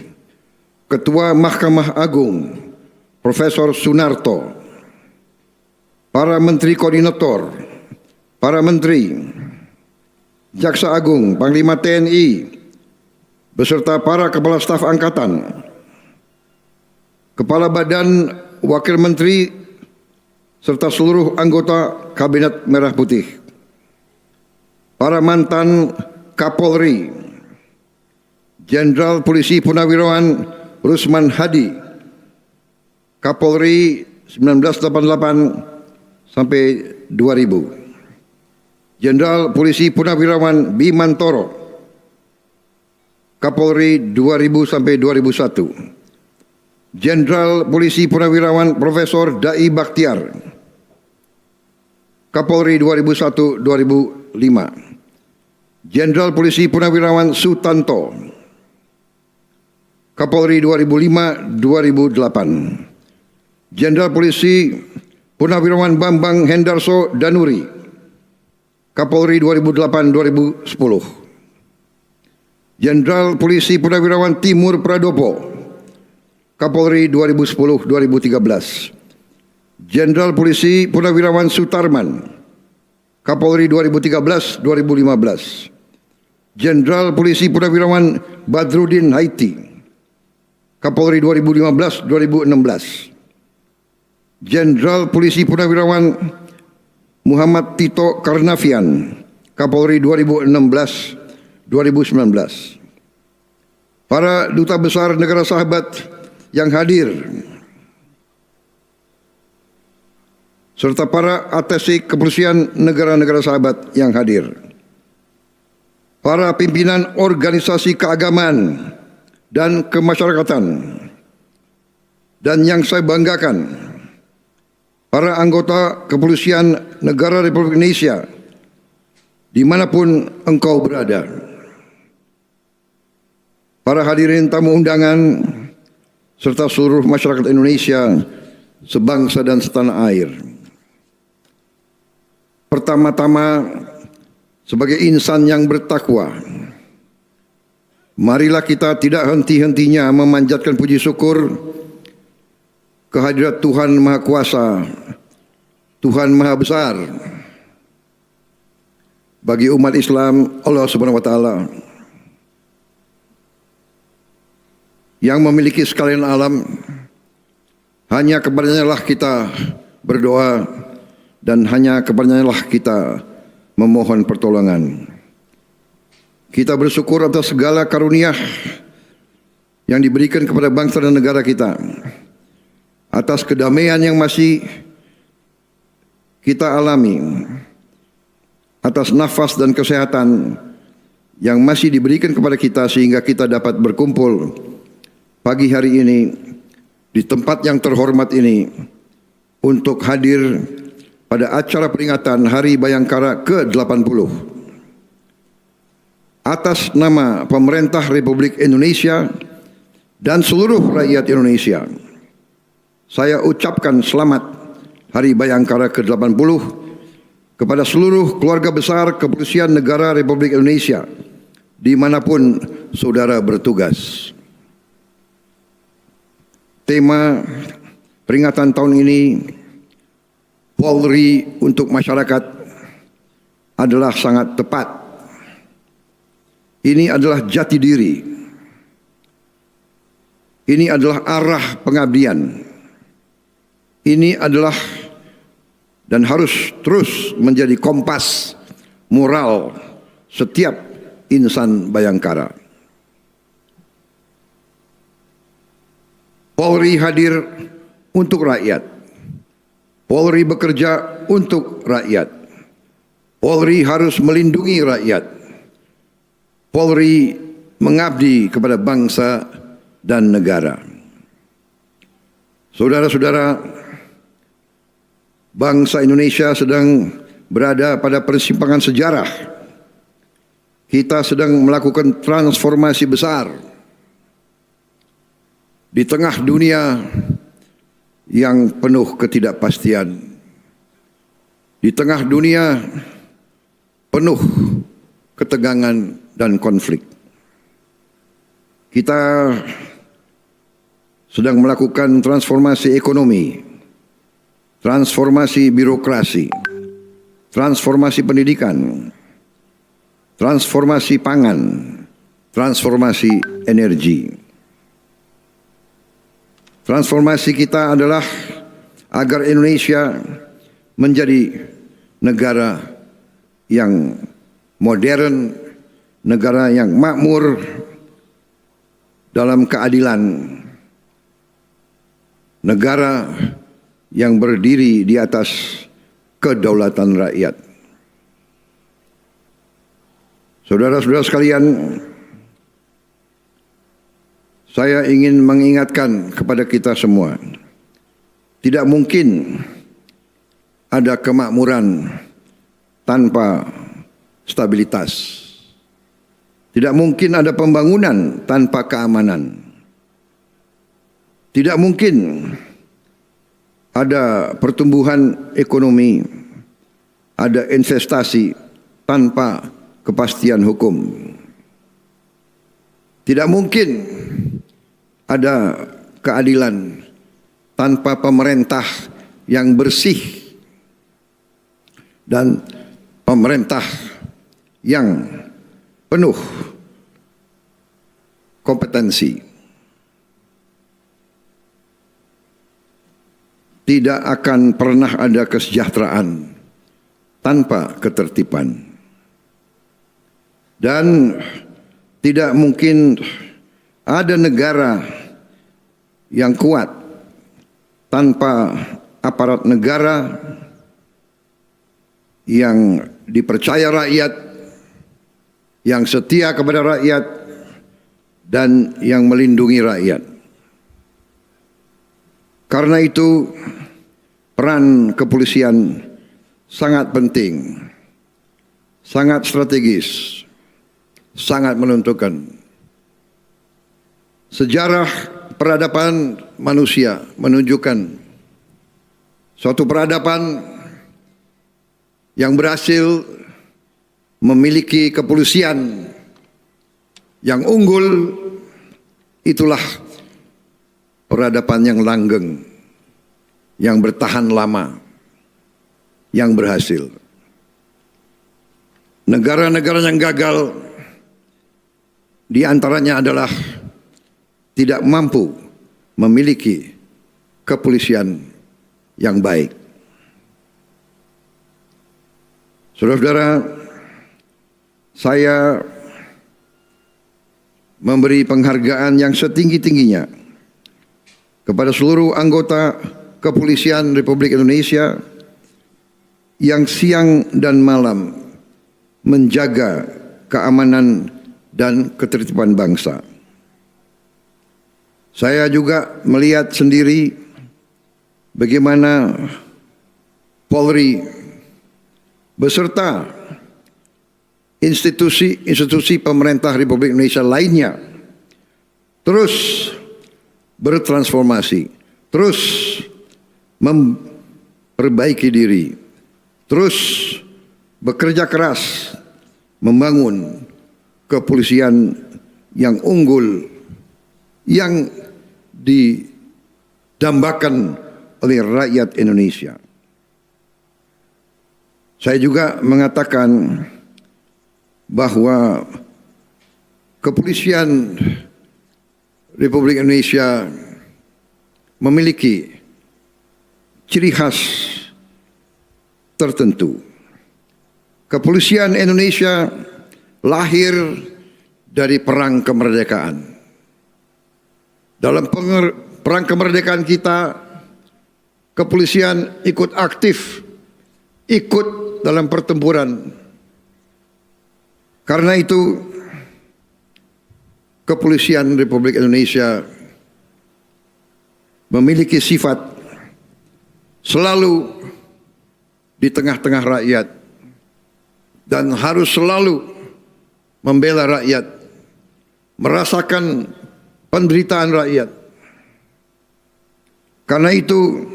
Ketua Mahkamah Agung, Profesor Sunarto, para Menteri Koordinator, para Menteri, Jaksa Agung, Panglima TNI, beserta para Kepala Staf Angkatan, Kepala Badan, Wakil Menteri, serta seluruh anggota Kabinet Merah Putih, para mantan Kapolri, Jenderal Polisi Purnawirawan Rusman Hadi, Kapolri 1988 sampai 2000, Jenderal Polisi Purnawirawan Bimantoro, Kapolri 2000 sampai 2001, Jenderal Polisi Purnawirawan Profesor Dai Bakhtiar, Kapolri 2001-2005, Jenderal Polisi Purnawirawan Sutanto, Kapolri 2005-2008, Jenderal Polisi Purnawirawan Bambang Hendarso Danuri, Kapolri 2008-2010, Jenderal Polisi Purnawirawan Timur Pradopo, Kapolri 2010-2013, Jenderal Polisi Purnawirawan Sutarman, Kapolri 2013-2015, Jenderal Polisi Purnawirawan Badrudin Haiti, Kapolri 2015-2016, Jenderal Polisi Purnawirawan Muhammad Tito Karnavian, Kapolri 2016-2019. Para duta besar negara sahabat yang hadir, serta para atasé kepolisian negara-negara sahabat yang hadir, para pimpinan organisasi keagamaan dan kemasyarakatan, dan yang saya banggakan, para anggota kepolisian negara Republik Indonesia, dimanapun engkau berada, para hadirin tamu undangan, serta seluruh masyarakat Indonesia sebangsa dan setanah air. Pertama-tama, sebagai insan yang bertakwa, marilah kita tidak henti-hentinya memanjatkan puji syukur kehadirat Tuhan Maha Kuasa, Tuhan Maha Besar, bagi umat Islam Allah Subhanahu wa Ta'ala, yang memiliki sekalian alam. Hanya kepadanya lah kita berdoa, dan hanya kepadanya lah kita memohon pertolongan. Kita bersyukur atas segala karunia yang diberikan kepada bangsa dan negara kita, atas kedamaian yang masih kita alami, atas nafas dan kesehatan yang masih diberikan kepada kita sehingga kita dapat berkumpul pagi hari ini di tempat yang terhormat ini untuk hadir pada acara peringatan Hari Bayangkara ke-80. Atas nama pemerintah Republik Indonesia dan seluruh rakyat Indonesia, saya ucapkan selamat Hari Bayangkara ke-80 kepada seluruh keluarga besar Kepolisian Negara Republik Indonesia dimanapun saudara bertugas. Tema peringatan tahun ini, Polri untuk masyarakat, adalah sangat tepat. Ini adalah jati diri. Ini adalah arah pengabdian. Ini adalah dan harus terus menjadi kompas moral setiap insan Bayangkara. Polri hadir untuk rakyat. Polri bekerja untuk rakyat. Polri harus melindungi rakyat. Polri mengabdi kepada bangsa dan negara. Saudara-saudara, bangsa Indonesia sedang berada pada persimpangan sejarah. Kita sedang melakukan transformasi besar di tengah dunia yang penuh ketidakpastian, di tengah dunia penuh ketegangan dan konflik. Kita sedang melakukan transformasi ekonomi, transformasi birokrasi, transformasi pendidikan, transformasi pangan, transformasi energi. Transformasi kita adalah agar Indonesia menjadi negara yang modern, negara yang makmur dalam keadilan, negara yang berdiri di atas kedaulatan rakyat. Saudara-saudara sekalian, saya ingin mengingatkan kepada kita semua, tidak mungkin ada kemakmuran tanpa stabilitas. Tidak mungkin ada pembangunan tanpa keamanan. Tidak mungkin ada pertumbuhan ekonomi, ada investasi tanpa kepastian hukum. Tidak mungkin ada keadilan tanpa pemerintah yang bersih dan pemerintah yang penuh kompetensi. Tidak akan pernah ada kesejahteraan tanpa ketertiban. Dan tidak mungkin ada negara yang kuat tanpa aparat negara yang dipercaya rakyat, yang setia kepada rakyat, dan yang melindungi rakyat. Karena itu, peran kepolisian sangat penting, sangat strategis, sangat menentukan. Sejarah peradaban manusia menunjukkan suatu peradaban yang berhasil memiliki kepolisian yang unggul, itulah peradaban yang langgeng, yang bertahan lama, yang berhasil. Negara-negara yang gagal di antaranya adalah tidak mampu memiliki kepolisian yang baik. Saudara-saudara, saya memberi penghargaan yang setinggi-tingginya kepada seluruh anggota Kepolisian Republik Indonesia yang siang dan malam menjaga keamanan dan ketertiban bangsa. Saya juga melihat sendiri bagaimana Polri beserta institusi pemerintah Republik Indonesia lainnya terus bertransformasi, terus memperbaiki diri, terus bekerja keras membangun kepolisian yang unggul, yang didambakan oleh rakyat Indonesia. Saya juga mengatakan bahwa kepolisian Republik Indonesia memiliki ciri khas tertentu. Kepolisian Indonesia lahir dari perang kemerdekaan. Dalam perang kemerdekaan kita, kepolisian ikut aktif, ikut dalam pertempuran. Karena itu, kepolisian Republik Indonesia memiliki sifat selalu di tengah-tengah rakyat dan harus selalu membela rakyat, merasakan penderitaan rakyat. Karena itu,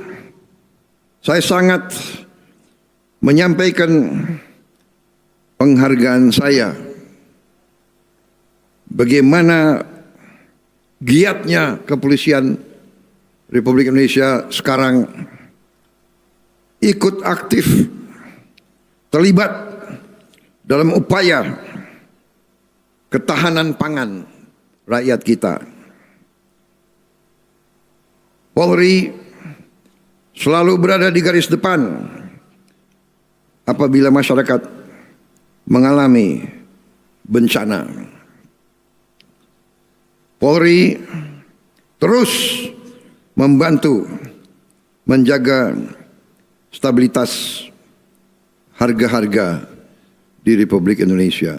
saya sangat menyampaikan penghargaan saya bagaimana giatnya kepolisian Republik Indonesia sekarang ikut aktif terlibat dalam upaya ketahanan pangan rakyat kita. Polri selalu berada di garis depan apabila masyarakat mengalami bencana. Polri terus membantu menjaga stabilitas harga-harga di Republik Indonesia.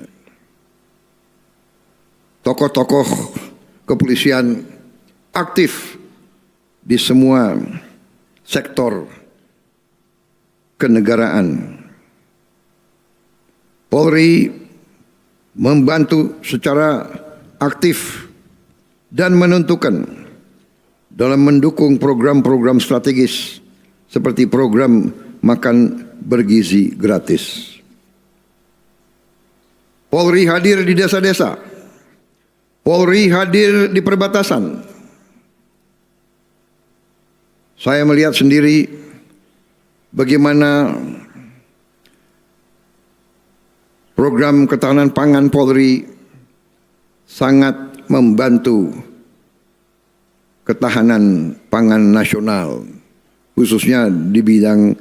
Tokoh-tokoh kepolisian aktif di semua sektor kenegaraan. Polri membantu secara aktif dan menentukan dalam mendukung program-program strategis seperti program makan bergizi gratis. Polri hadir di desa-desa. Polri hadir di perbatasan. Saya melihat sendiri bagaimana program ketahanan pangan Polri sangat membantu ketahanan pangan nasional, khususnya di bidang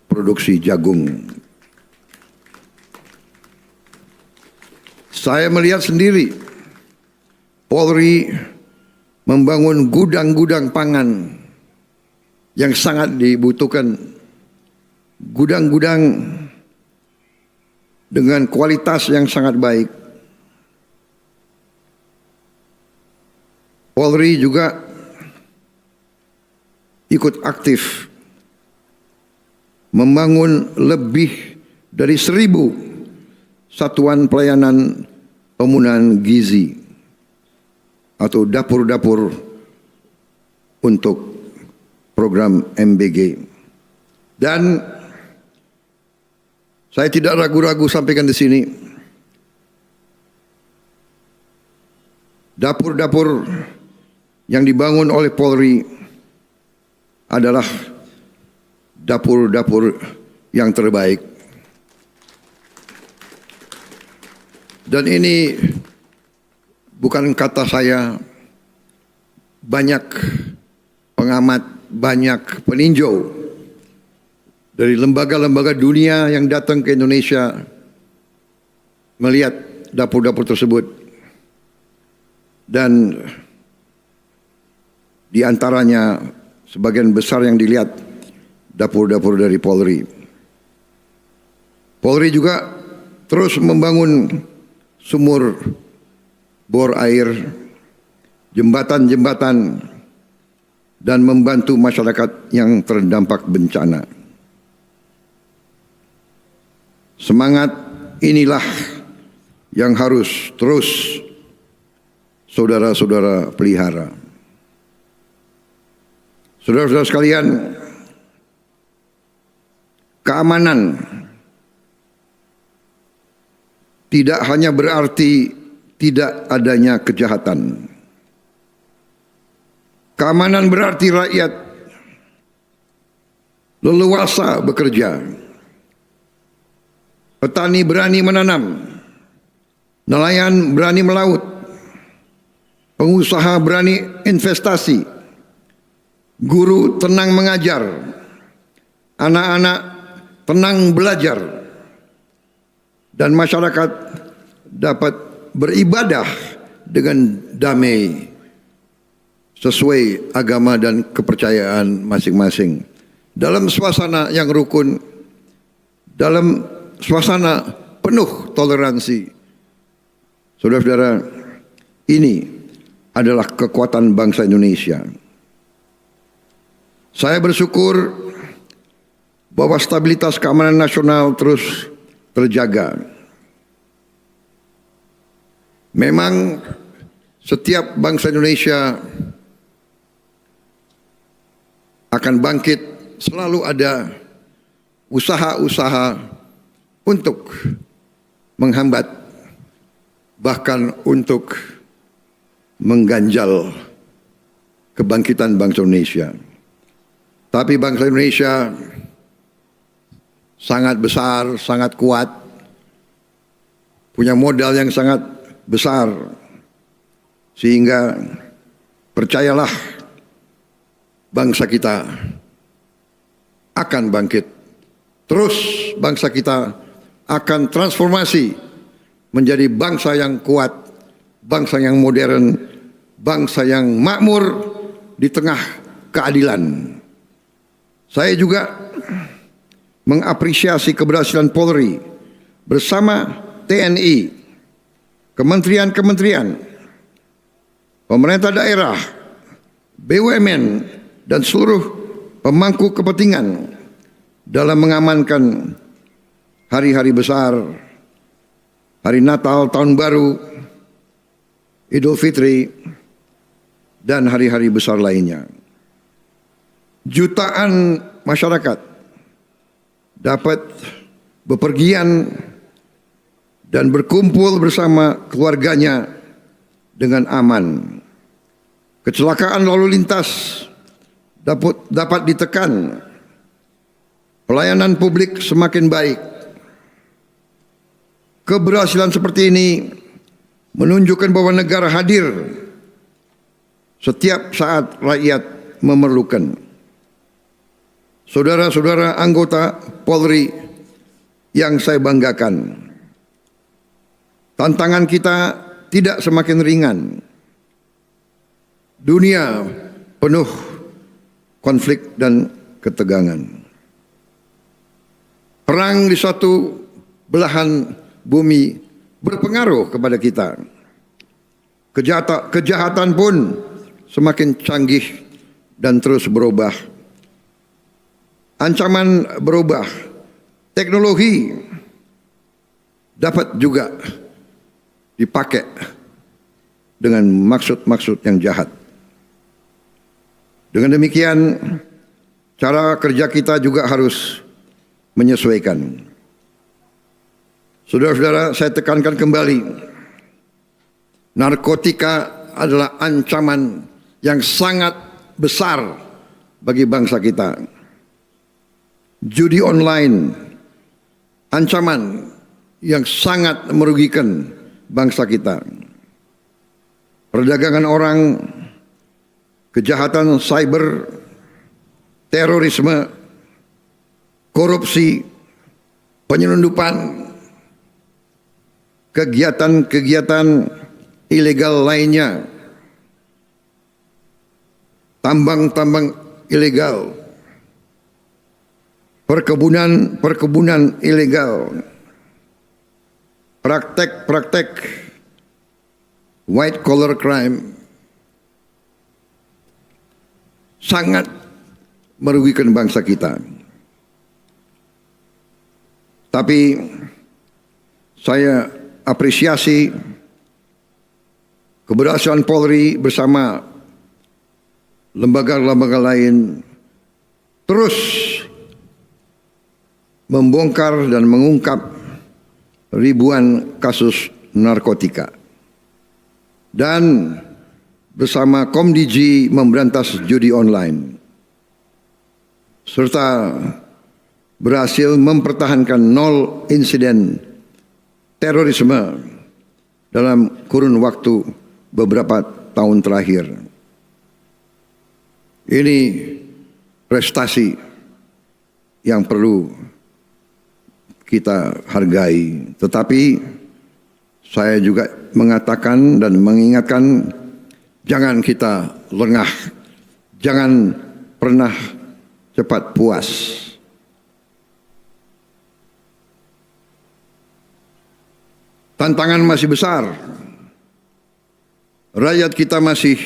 produksi jagung. Saya melihat sendiri Polri membangun gudang-gudang pangan yang sangat dibutuhkan, gudang-gudang dengan kualitas yang sangat baik. Polri juga ikut aktif membangun lebih dari 1.000 satuan pelayanan pemenuhan gizi atau dapur-dapur untuk program MBG. Dan saya tidak ragu-ragu sampaikan di sini, dapur-dapur yang dibangun oleh Polri adalah dapur-dapur yang terbaik. Dan ini bukan kata saya, banyak pengamat, banyak peninjau dari lembaga-lembaga dunia yang datang ke Indonesia melihat dapur-dapur tersebut. Dan di antaranya sebagian besar yang dilihat dapur-dapur dari Polri. Polri juga terus membangun sumur bor air jembatan-jembatan, dan membantu masyarakat yang terdampak bencana. Semangat inilah yang harus terus saudara-saudara pelihara. Saudara-saudara sekalian, keamanan tidak hanya berarti tidak adanya kejahatan. Keamanan berarti rakyat leluasa bekerja. Petani berani menanam, nelayan berani melaut, pengusaha berani investasi, guru tenang mengajar, anak-anak tenang belajar, dan masyarakat dapat beribadah dengan damai sesuai agama dan kepercayaan masing-masing dalam suasana yang rukun, dalam suasana penuh toleransi. Saudara-saudara, ini adalah kekuatan bangsa Indonesia. Saya bersyukur bahwa stabilitas keamanan nasional terus terjaga. Memang setiap bangsa Indonesia akan bangkit, selalu ada usaha-usaha untuk menghambat, bahkan untuk mengganjal kebangkitan bangsa Indonesia. Tapi bangsa Indonesia sangat besar, sangat kuat, punya modal yang sangat besar, sehingga percayalah bangsa kita akan bangkit. Terus bangsa kita akan transformasi menjadi bangsa yang kuat, bangsa yang modern, bangsa yang makmur di tengah keadilan. Saya juga mengapresiasi keberhasilan Polri bersama TNI, kementerian-kementerian, pemerintah daerah, BUMN, dan seluruh pemangku kepentingan dalam mengamankan hari-hari besar, hari Natal, Tahun Baru, Idul Fitri, dan hari-hari besar lainnya. Jutaan masyarakat dapat bepergian dan berkumpul bersama keluarganya dengan aman. Kecelakaan lalu lintas dapat ditekan. Pelayanan publik semakin baik. Keberhasilan seperti ini menunjukkan bahwa negara hadir setiap saat rakyat memerlukan. Saudara-saudara anggota Polri yang saya banggakan, tantangan kita tidak semakin ringan. Dunia penuh konflik dan ketegangan. Perang di suatu belahan bumi berpengaruh kepada kita. Kejahatan pun semakin canggih dan terus berubah. Ancaman berubah. Teknologi dapat juga dipakai dengan maksud-maksud yang jahat. Dengan demikian, cara kerja kita juga harus menyesuaikan. Saudara-saudara, saya tekankan kembali, narkotika adalah ancaman yang sangat besar bagi bangsa kita. Judi online, ancaman yang sangat merugikan bangsa kita. Perdagangan orang, kejahatan cyber, terorisme, korupsi, penyelundupan, kegiatan-kegiatan ilegal lainnya, tambang-tambang ilegal, perkebunan ilegal, praktek-praktek white collar crime, sangat merugikan bangsa kita. Tapi saya apresiasi keberhasilan Polri bersama lembaga-lembaga lain terus membongkar dan mengungkap ribuan kasus narkotika. Dan bersama Komdiji memberantas judi online. Serta berhasil mempertahankan 0 insiden terorisme dalam kurun waktu beberapa tahun terakhir. Ini prestasi yang perlu kita hargai. Tetapi saya juga mengatakan dan mengingatkan, jangan kita lengah, jangan pernah cepat puas. Tantangan masih besar. Rakyat kita masih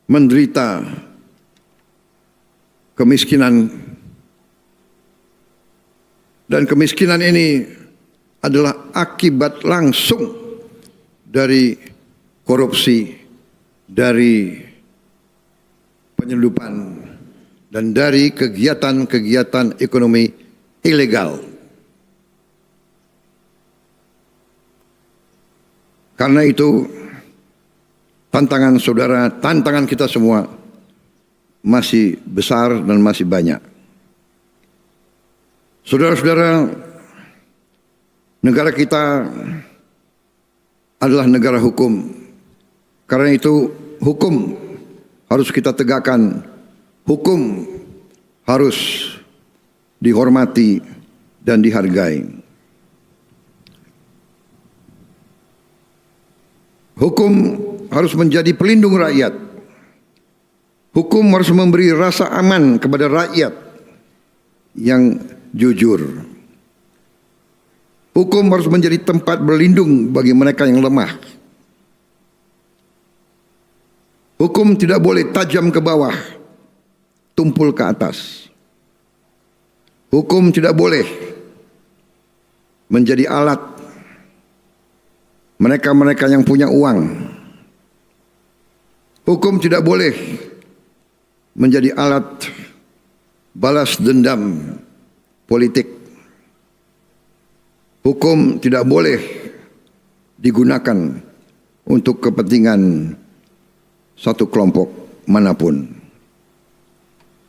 menderita kemiskinan. Dan kemiskinan ini adalah akibat langsung dari korupsi, dari penyelundupan, dan dari kegiatan-kegiatan ekonomi ilegal. Karena itu, tantangan saudara, tantangan kita semua masih besar dan masih banyak. Saudara-saudara, negara kita adalah negara hukum. Karena itu, hukum harus kita tegakkan. Hukum harus dihormati dan dihargai. Hukum harus menjadi pelindung rakyat. Hukum harus memberi rasa aman kepada rakyat yang jujur. Hukum harus menjadi tempat berlindung bagi mereka yang lemah. Hukum tidak boleh tajam ke bawah, tumpul ke atas. Hukum tidak boleh menjadi alat mereka-mereka yang punya uang. Hukum tidak boleh menjadi alat balas dendam politik. Hukum tidak boleh digunakan untuk kepentingan satu kelompok manapun.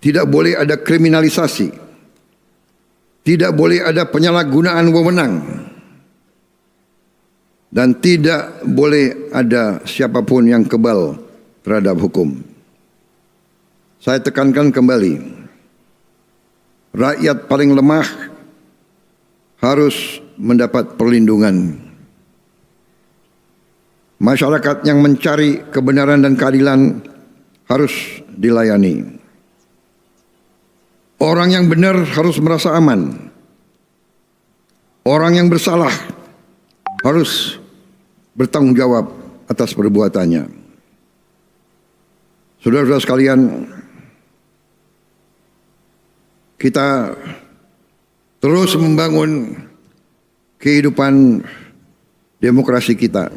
Tidak boleh ada kriminalisasi. Tidak boleh ada penyalahgunaan wewenang. Dan tidak boleh ada siapapun yang kebal terhadap hukum. Saya tekankan kembali, rakyat paling lemah harus mendapat perlindungan. Masyarakat yang mencari kebenaran dan keadilan harus dilayani. Orang yang benar harus merasa aman. Orang yang bersalah harus bertanggung jawab atas perbuatannya. Saudara-saudara sekalian, kita terus membangun kehidupan demokrasi kita.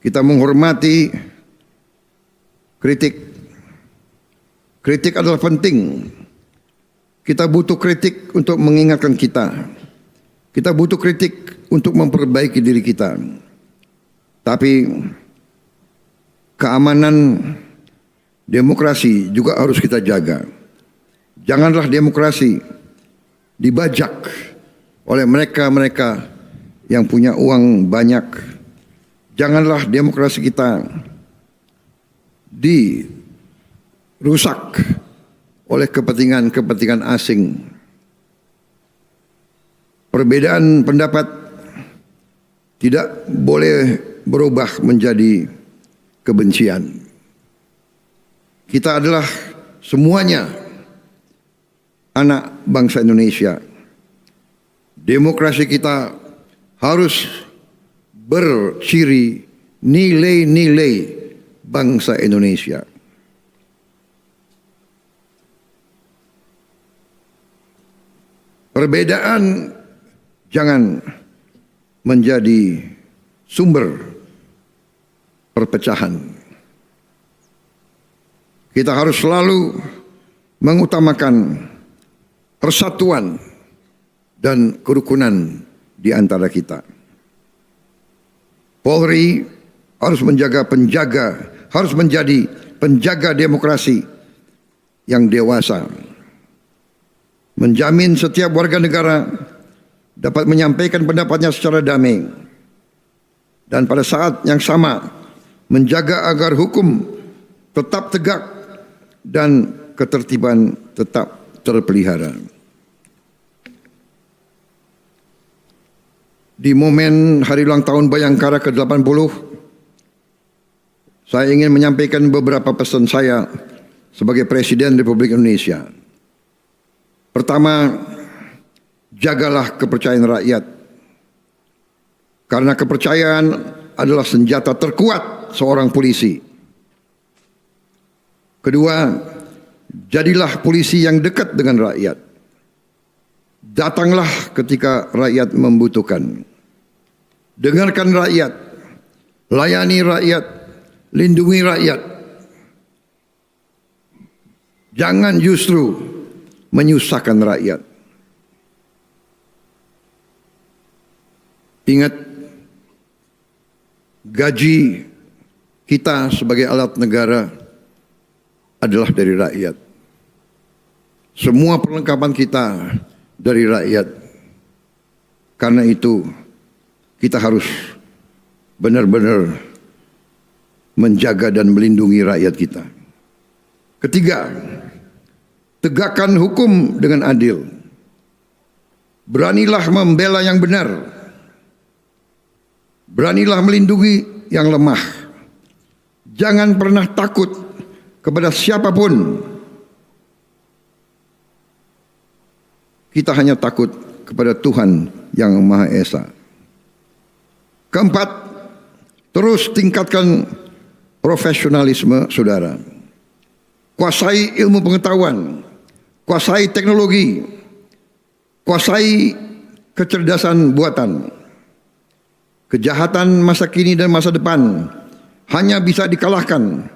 Kita menghormati kritik. Kritik adalah penting. Kita butuh kritik untuk mengingatkan kita. Kita butuh kritik untuk memperbaiki diri kita. Tapi keamanan demokrasi juga harus kita jaga. Janganlah demokrasi dibajak oleh mereka-mereka yang punya uang banyak. Janganlah demokrasi kita dirusak oleh kepentingan-kepentingan asing. Perbedaan pendapat tidak boleh berubah menjadi kebencian. Kita adalah semuanya anak bangsa Indonesia. Demokrasi kita harus berciri nilai-nilai bangsa Indonesia. Perbedaan jangan menjadi sumber perpecahan. Kita harus selalu mengutamakan persatuan dan kerukunan di antara kita. Polri harus menjadi penjaga demokrasi yang dewasa. Menjamin setiap warga negara dapat menyampaikan pendapatnya secara damai. Dan pada saat yang sama menjaga agar hukum tetap tegak dan ketertiban tetap terpelihara. Di momen hari ulang tahun Bayangkara ke-80, saya ingin menyampaikan beberapa pesan saya sebagai Presiden Republik Indonesia. Pertama, jagalah kepercayaan rakyat. Karena kepercayaan adalah senjata terkuat seorang polisi. Kedua, jadilah polisi yang dekat dengan rakyat. Datanglah ketika rakyat membutuhkan. Dengarkan rakyat, layani rakyat, lindungi rakyat. Jangan justru menyusahkan rakyat. Ingat, gaji kita sebagai alat negara adalah dari rakyat. Semua perlengkapan kita dari rakyat. Karena itu, kita harus benar-benar menjaga dan melindungi rakyat kita. Ketiga, tegakkan hukum dengan adil. Beranilah membela yang benar. Beranilah melindungi yang lemah. Jangan pernah takut kepada siapapun. Kita hanya takut kepada Tuhan yang Maha Esa. Keempat, terus tingkatkan profesionalisme saudara. Kuasai ilmu pengetahuan, kuasai teknologi, kuasai kecerdasan buatan. Kejahatan masa kini dan masa depan hanya bisa dikalahkan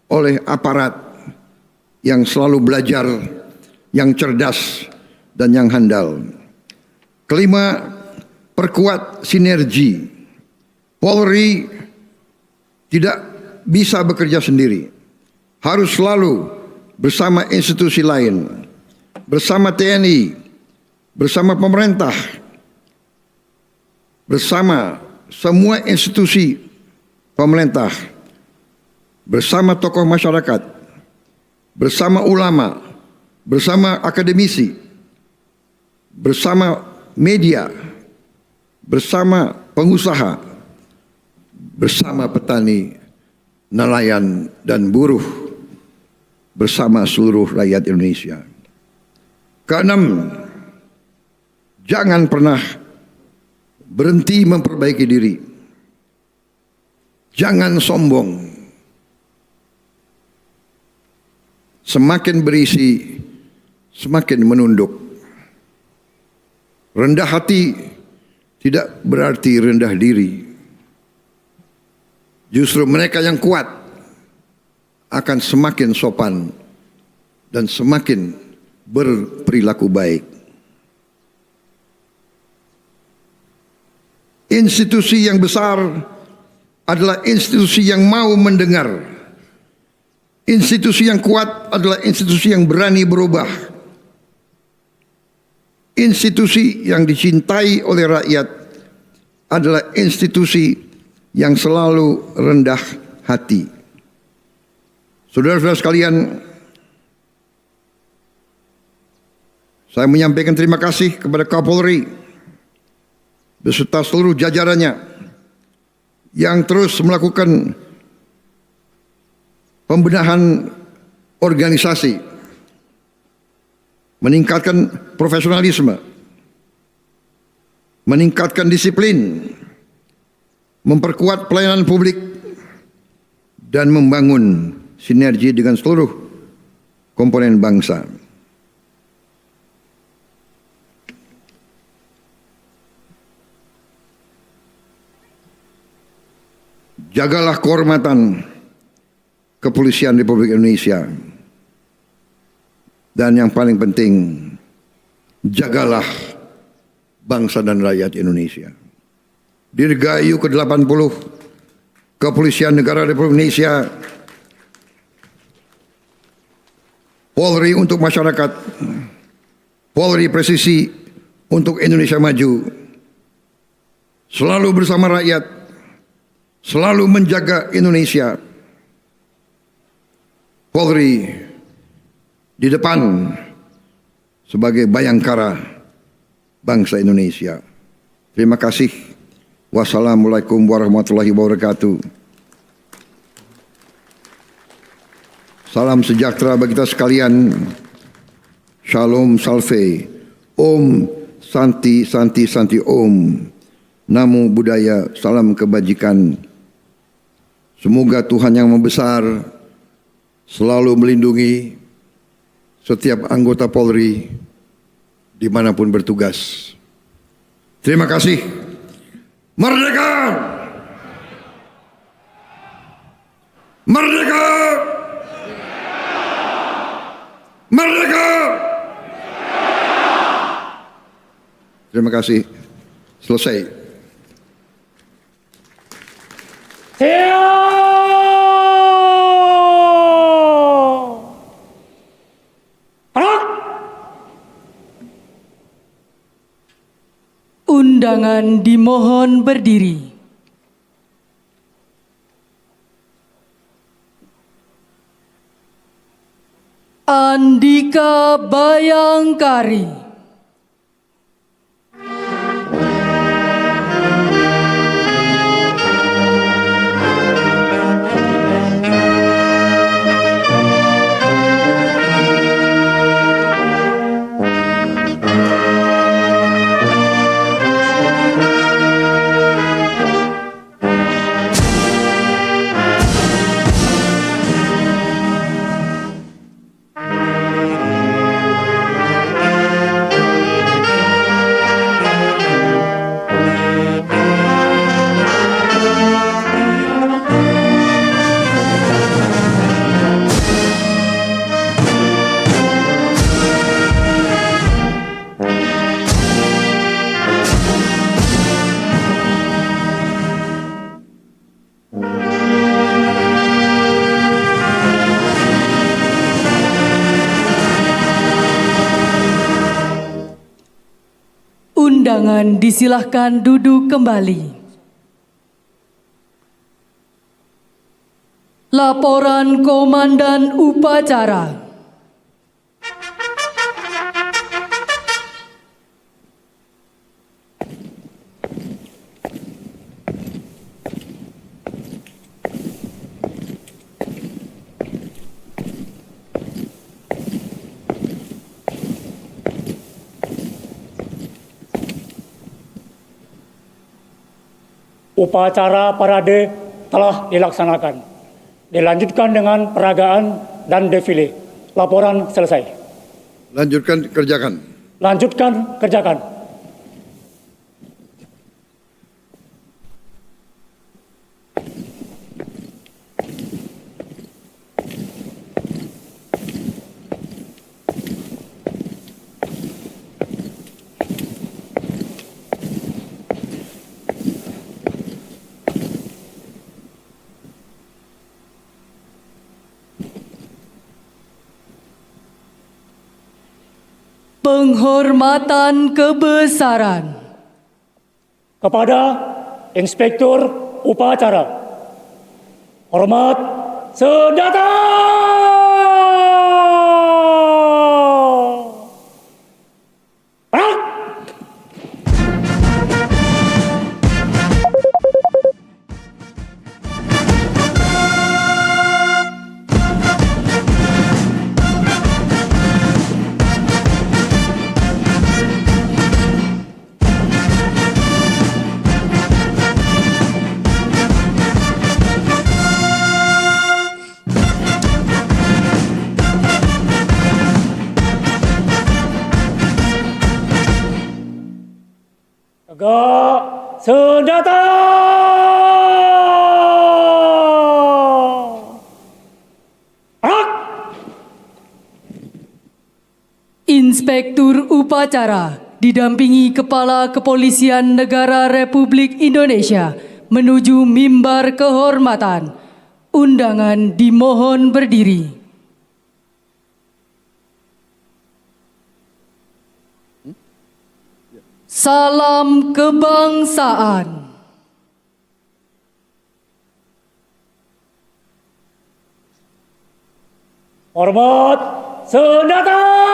oleh aparat yang selalu belajar, yang cerdas, dan yang handal. Kelima, perkuat sinergi. Polri tidak bisa bekerja sendiri. Harus selalu bersama institusi lain, bersama TNI, bersama pemerintah, bersama semua institusi pemerintah, bersama tokoh masyarakat, bersama ulama, bersama akademisi, bersama media, bersama pengusaha, bersama petani, nelayan, dan buruh, bersama seluruh rakyat Indonesia. Keenam, jangan pernah berhenti memperbaiki diri. Jangan sombong. Semakin berisi, semakin menunduk. Rendah hati tidak berarti rendah diri. Justru mereka yang kuat akan semakin sopan dan semakin berperilaku baik. Institusi yang besar adalah institusi yang mau mendengar. Institusi yang kuat adalah institusi yang berani berubah. Institusi yang dicintai oleh rakyat adalah institusi yang selalu rendah hati. Saudara-saudara sekalian, saya menyampaikan terima kasih kepada Kapolri beserta seluruh jajarannya yang terus melakukan pembenahan organisasi, meningkatkan profesionalisme, meningkatkan disiplin, memperkuat pelayanan publik, dan membangun sinergi dengan seluruh komponen bangsa. jagalah kehormatan Kepolisian Republik Indonesia. Dan yang paling penting, jagalah bangsa dan rakyat Indonesia. Dirgahayu ke-80 Kepolisian Negara Republik Indonesia, Polri untuk masyarakat, Polri presisi untuk Indonesia maju, selalu bersama rakyat, selalu menjaga Indonesia. Polri di depan sebagai bayangkara bangsa Indonesia. Terima kasih. Wassalamualaikum warahmatullahi wabarakatuh. Salam sejahtera bagi kita sekalian. Shalom Salve. Om Santi Santi Santi Om. Namo Buddhaya. Salam kebajikan. Semoga Tuhan yang Maha Besar selalu melindungi setiap anggota Polri dimanapun bertugas. Terima kasih. Merdeka! Merdeka! Merdeka! Terima kasih. Selesai.
Undangan dimohon berdiri. Andika Bayangkari. Undangan disilahkan duduk kembali. Laporan Komandan Upacara.
Upacara parade telah dilaksanakan. Dilanjutkan dengan peragaan dan defile. Laporan selesai.
Lanjutkan kerjakan.
Lanjutkan kerjakan.
Penghormatan kebesaran
kepada Inspektur Upacara. Hormat senjata! Tegak senjata!
Inspektur Upacara didampingi Kepala Kepolisian Negara Republik Indonesia menuju mimbar kehormatan. Undangan dimohon berdiri. Salam kebangsaan.
Hormat senjata.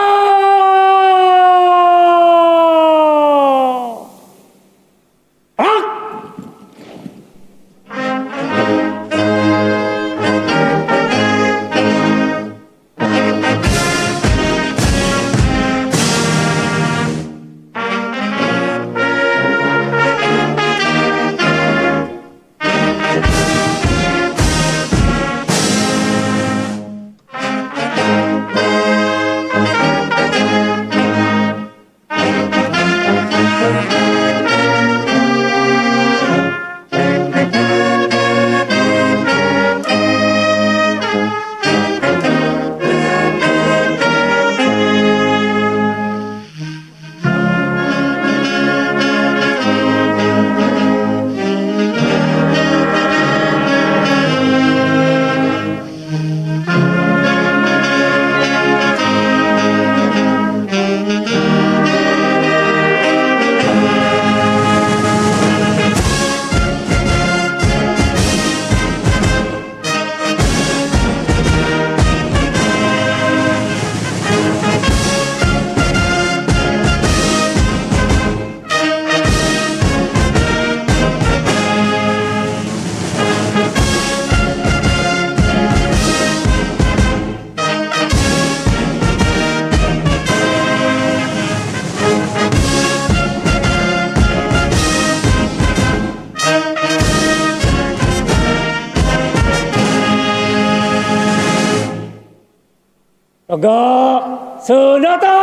Tegak senjata.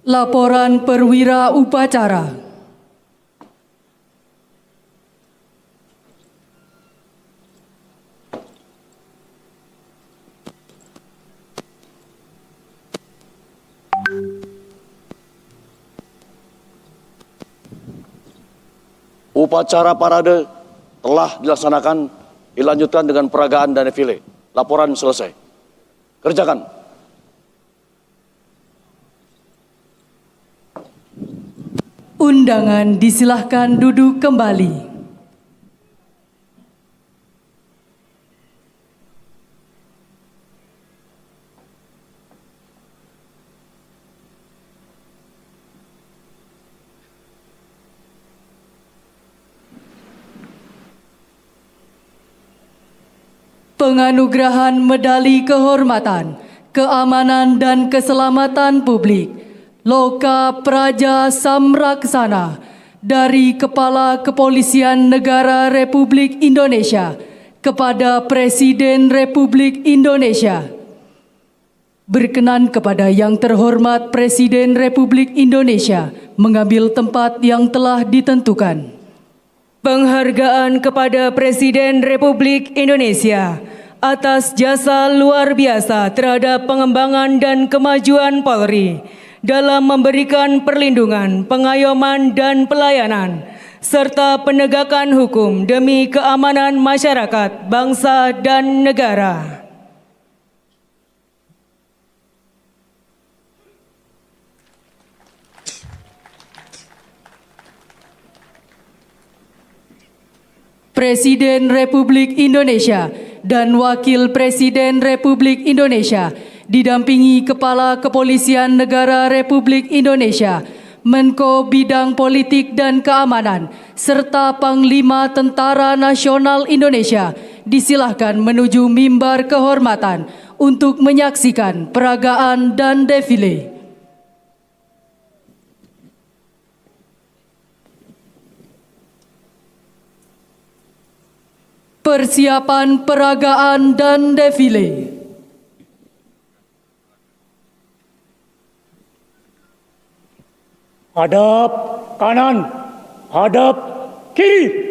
Laporan perwira upacara.
Upacara parade telah dilaksanakan, dilanjutkan dengan peragaan dan defile. Laporan selesai. Kerjakan.
Undangan disilahkan duduk kembali. Penganugerahan medali kehormatan, keamanan dan keselamatan publik, Loka Praja Samraksana dari Kepala Kepolisian Negara Republik Indonesia kepada Presiden Republik Indonesia. Berkenan kepada yang terhormat Presiden Republik Indonesia mengambil tempat yang telah ditentukan. Penghargaan kepada Presiden Republik Indonesia atas jasa luar biasa terhadap pengembangan dan kemajuan Polri dalam memberikan perlindungan, pengayoman, dan pelayanan, serta penegakan hukum demi keamanan masyarakat, bangsa, dan negara. Presiden Republik Indonesia dan Wakil Presiden Republik Indonesia didampingi Kepala Kepolisian Negara Republik Indonesia, Menko Bidang Politik dan Keamanan, serta Panglima Tentara Nasional Indonesia disilahkan menuju mimbar kehormatan untuk menyaksikan peragaan dan defile. Persiapan peragaan dan defile.
Hadap kanan, hadap kiri.